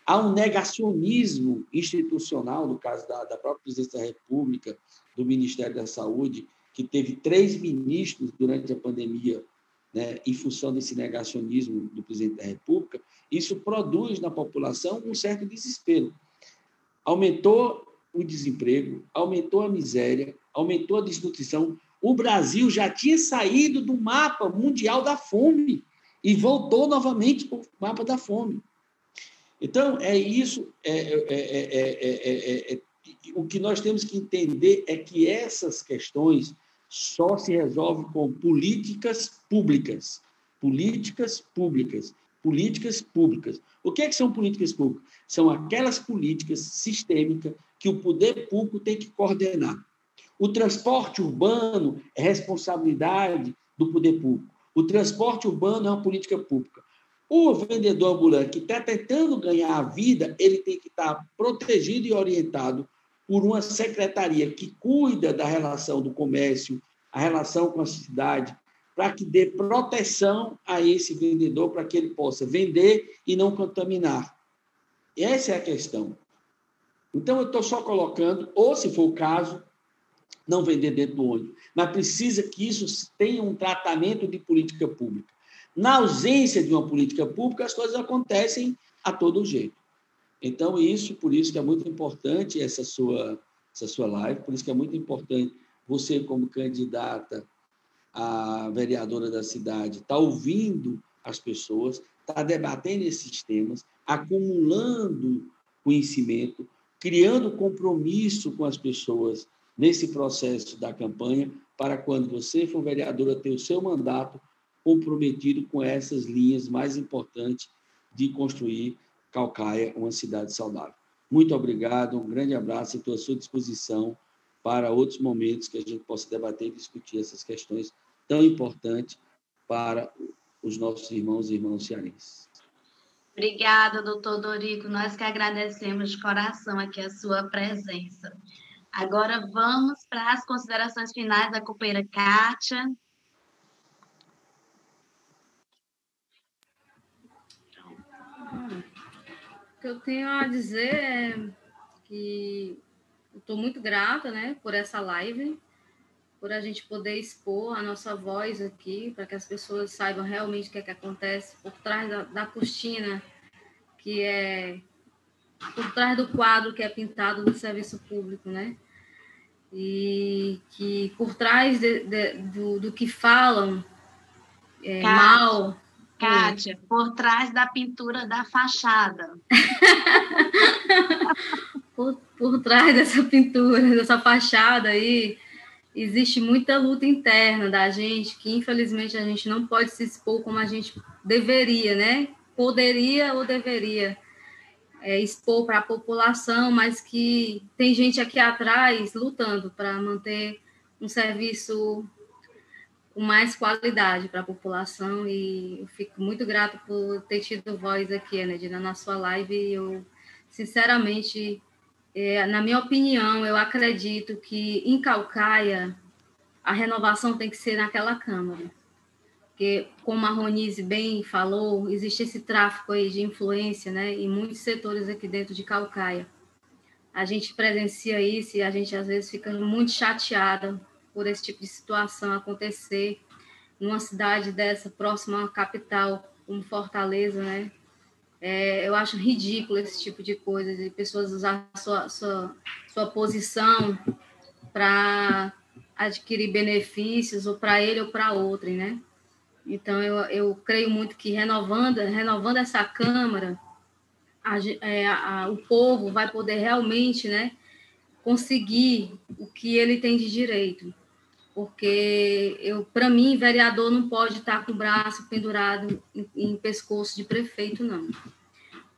há um negacionismo institucional, no caso da própria Presidência da República, do Ministério da Saúde, que teve 3 ministros durante a pandemia, né, em função desse negacionismo do Presidente da República, isso produz na população um certo desespero. Aumentou o desemprego, aumentou a miséria, aumentou a desnutrição. O Brasil já tinha saído do mapa mundial da fome e voltou novamente para o mapa da fome. Então, o que nós temos que entender é que essas questões só se resolvem com políticas públicas. Políticas públicas. Políticas públicas. O que são políticas públicas? São aquelas políticas sistêmicas que o poder público tem que coordenar. O transporte urbano é responsabilidade do poder público. O transporte urbano é uma política pública. O vendedor ambulante que está tentando ganhar a vida, ele tem que estar protegido e orientado por uma secretaria que cuida da relação do comércio, a relação com a cidade, para que dê proteção a esse vendedor, para que ele possa vender e não contaminar. Essa é a questão. Então, eu estou só colocando, ou, se for o caso, não vender dentro do ônibus, mas precisa que isso tenha um tratamento de política pública. Na ausência de uma política pública, as coisas acontecem a todo jeito. Então, por isso que é muito importante essa sua live, por isso que é muito importante você, como candidata a vereadora da cidade, estar ouvindo as pessoas, estar debatendo esses temas, acumulando conhecimento, criando compromisso com as pessoas nesse processo da campanha, para quando você for vereadora ter o seu mandato comprometido com essas linhas mais importantes de construir Caucaia uma cidade saudável. Muito obrigado, um grande abraço e estou à sua disposição para outros momentos que a gente possa debater e discutir essas questões tão importantes para os nossos irmãos e irmãs cearenses. Obrigada, doutor Dorico. Nós que agradecemos de coração aqui a sua presença. Agora vamos para as considerações finais da companheira Kátia. O que eu tenho a dizer é que eu estou muito grata, né, por essa live, por a gente poder expor a nossa voz aqui, para que as pessoas saibam realmente o que é que acontece por trás da cortina, que é por trás do quadro que é pintado no serviço público, né? E que por trás do que falam mal... Kátia, por trás da pintura da fachada. por trás dessa pintura, dessa fachada aí, existe muita luta interna da gente, que infelizmente a gente não pode se expor como a gente deveria, né? Poderia ou deveria expor para a população, mas que tem gente aqui atrás lutando para manter um serviço com mais qualidade para a população, e eu fico muito grata por ter tido voz aqui, Nedina, na sua live. Eu, sinceramente, na minha opinião, eu acredito que em Caucaia a renovação tem que ser naquela Câmara, porque, como a Ronise bem falou, existe esse tráfico aí de influência, né, em muitos setores aqui dentro de Caucaia. A gente presencia isso e a gente, às vezes, fica muito chateada por esse tipo de situação acontecer numa cidade dessa, próxima à capital, como Fortaleza, né? Eu acho ridículo esse tipo de coisa, de pessoas usar sua posição para adquirir benefícios, ou para ele ou para outrem, né? Então, eu creio muito que renovando essa Câmara, o povo vai poder realmente, né, conseguir o que ele tem de direito. Porque, para mim, vereador não pode estar com o braço pendurado em pescoço de prefeito, não.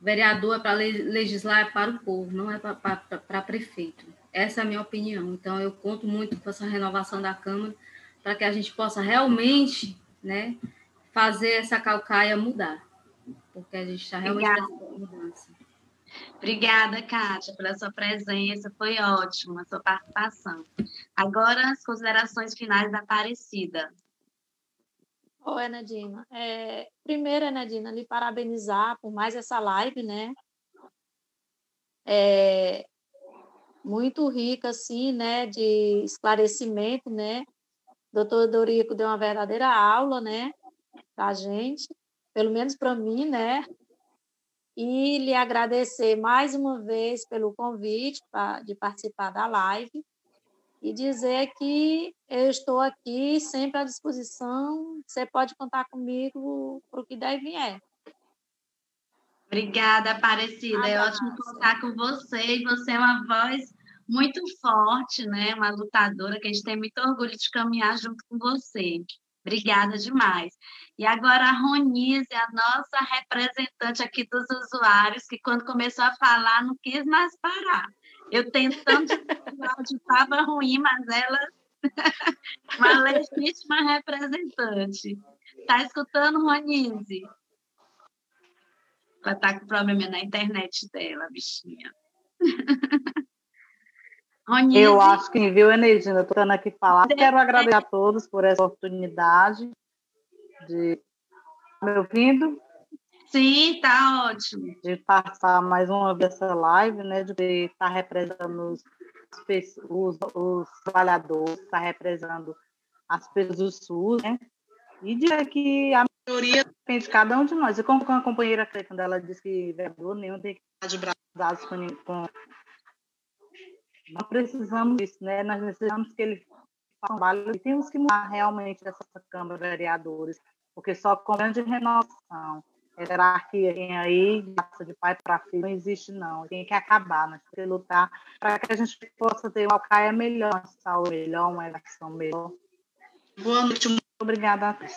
Vereador é para legislar, é para o povo, não é para prefeito. Essa é a minha opinião. Então, eu conto muito com essa renovação da Câmara, para que a gente possa realmente, né, fazer essa Caucaia mudar. Porque a gente está realmente precisando de mudança. Obrigada, Kátia, pela sua presença. Foi ótima a sua participação. Agora, as considerações finais da Aparecida. Oi, Nadina. Primeiro, Nadina, lhe parabenizar por mais essa live, né? Muito rica, assim, né, de esclarecimento, né? Doutor Dorico deu uma verdadeira aula, né, para a gente, pelo menos para mim, né? E lhe agradecer mais uma vez pelo convite de participar da live e dizer que eu estou aqui sempre à disposição. Você pode contar comigo para o que der e vier. Obrigada, Aparecida. É ótimo contar com você. E você é uma voz muito forte, né? Uma lutadora que a gente tem muito orgulho de caminhar junto com você. Obrigada demais. E agora a Ronise, a nossa representante aqui dos usuários, que quando começou a falar não quis mais parar. Eu tentando, o áudio estava ruim, mas ela uma legítima representante. Está escutando, Ronise? Ela está com problema na internet dela, bichinha. Ronise, eu acho que viu, Enedina, estou tentando aqui falar. Quero agradecer a todos por essa oportunidade de... Me ouvindo? Sim, está ótimo. De participar mais uma vez dessa live, né, de estar representando os trabalhadores, estar representando as pessoas do SUS, né, e dizer que a maioria depende de cada um de nós. E como a companheira, quando ela disse que vereador nenhum tem que estar de braços com... Nós precisamos disso, né? Nós precisamos que ele faça um trabalho e temos que mudar realmente essa Câmara de Vereadores, porque só com grande renovação, hierarquia tem aí, de pai para filho, não existe não, tem que acabar, nós temos que lutar para que a gente possa ter uma Calcaia melhor, uma saúde melhor, uma educação melhor. Boa noite. Muito obrigada a todos.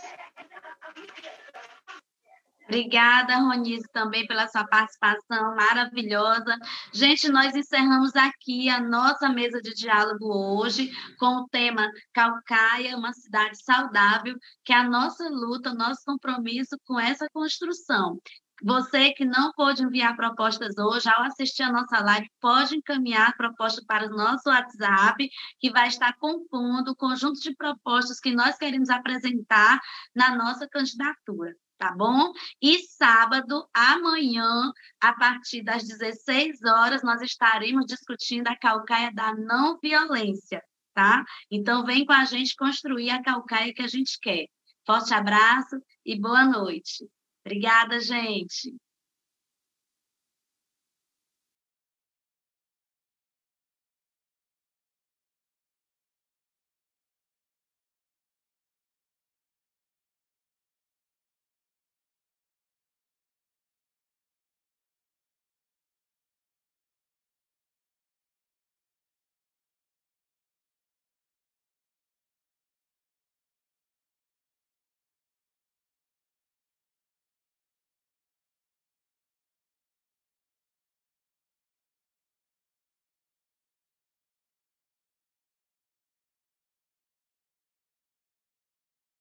Obrigada, Ronise, também pela sua participação maravilhosa. Gente, nós encerramos aqui a nossa mesa de diálogo hoje com o tema Calcaia, uma cidade saudável, que é a nossa luta, o nosso compromisso com essa construção. Você que não pôde enviar propostas hoje, ao assistir a nossa live, pode encaminhar propostas para o nosso WhatsApp, que vai estar compondo o conjunto de propostas que nós queremos apresentar na nossa candidatura. Tá bom? E sábado, amanhã, a partir das 16 horas, nós estaremos discutindo a Calcaia da não violência, tá? Então, vem com a gente construir a Calcaia que a gente quer. Forte abraço e boa noite. Obrigada, gente.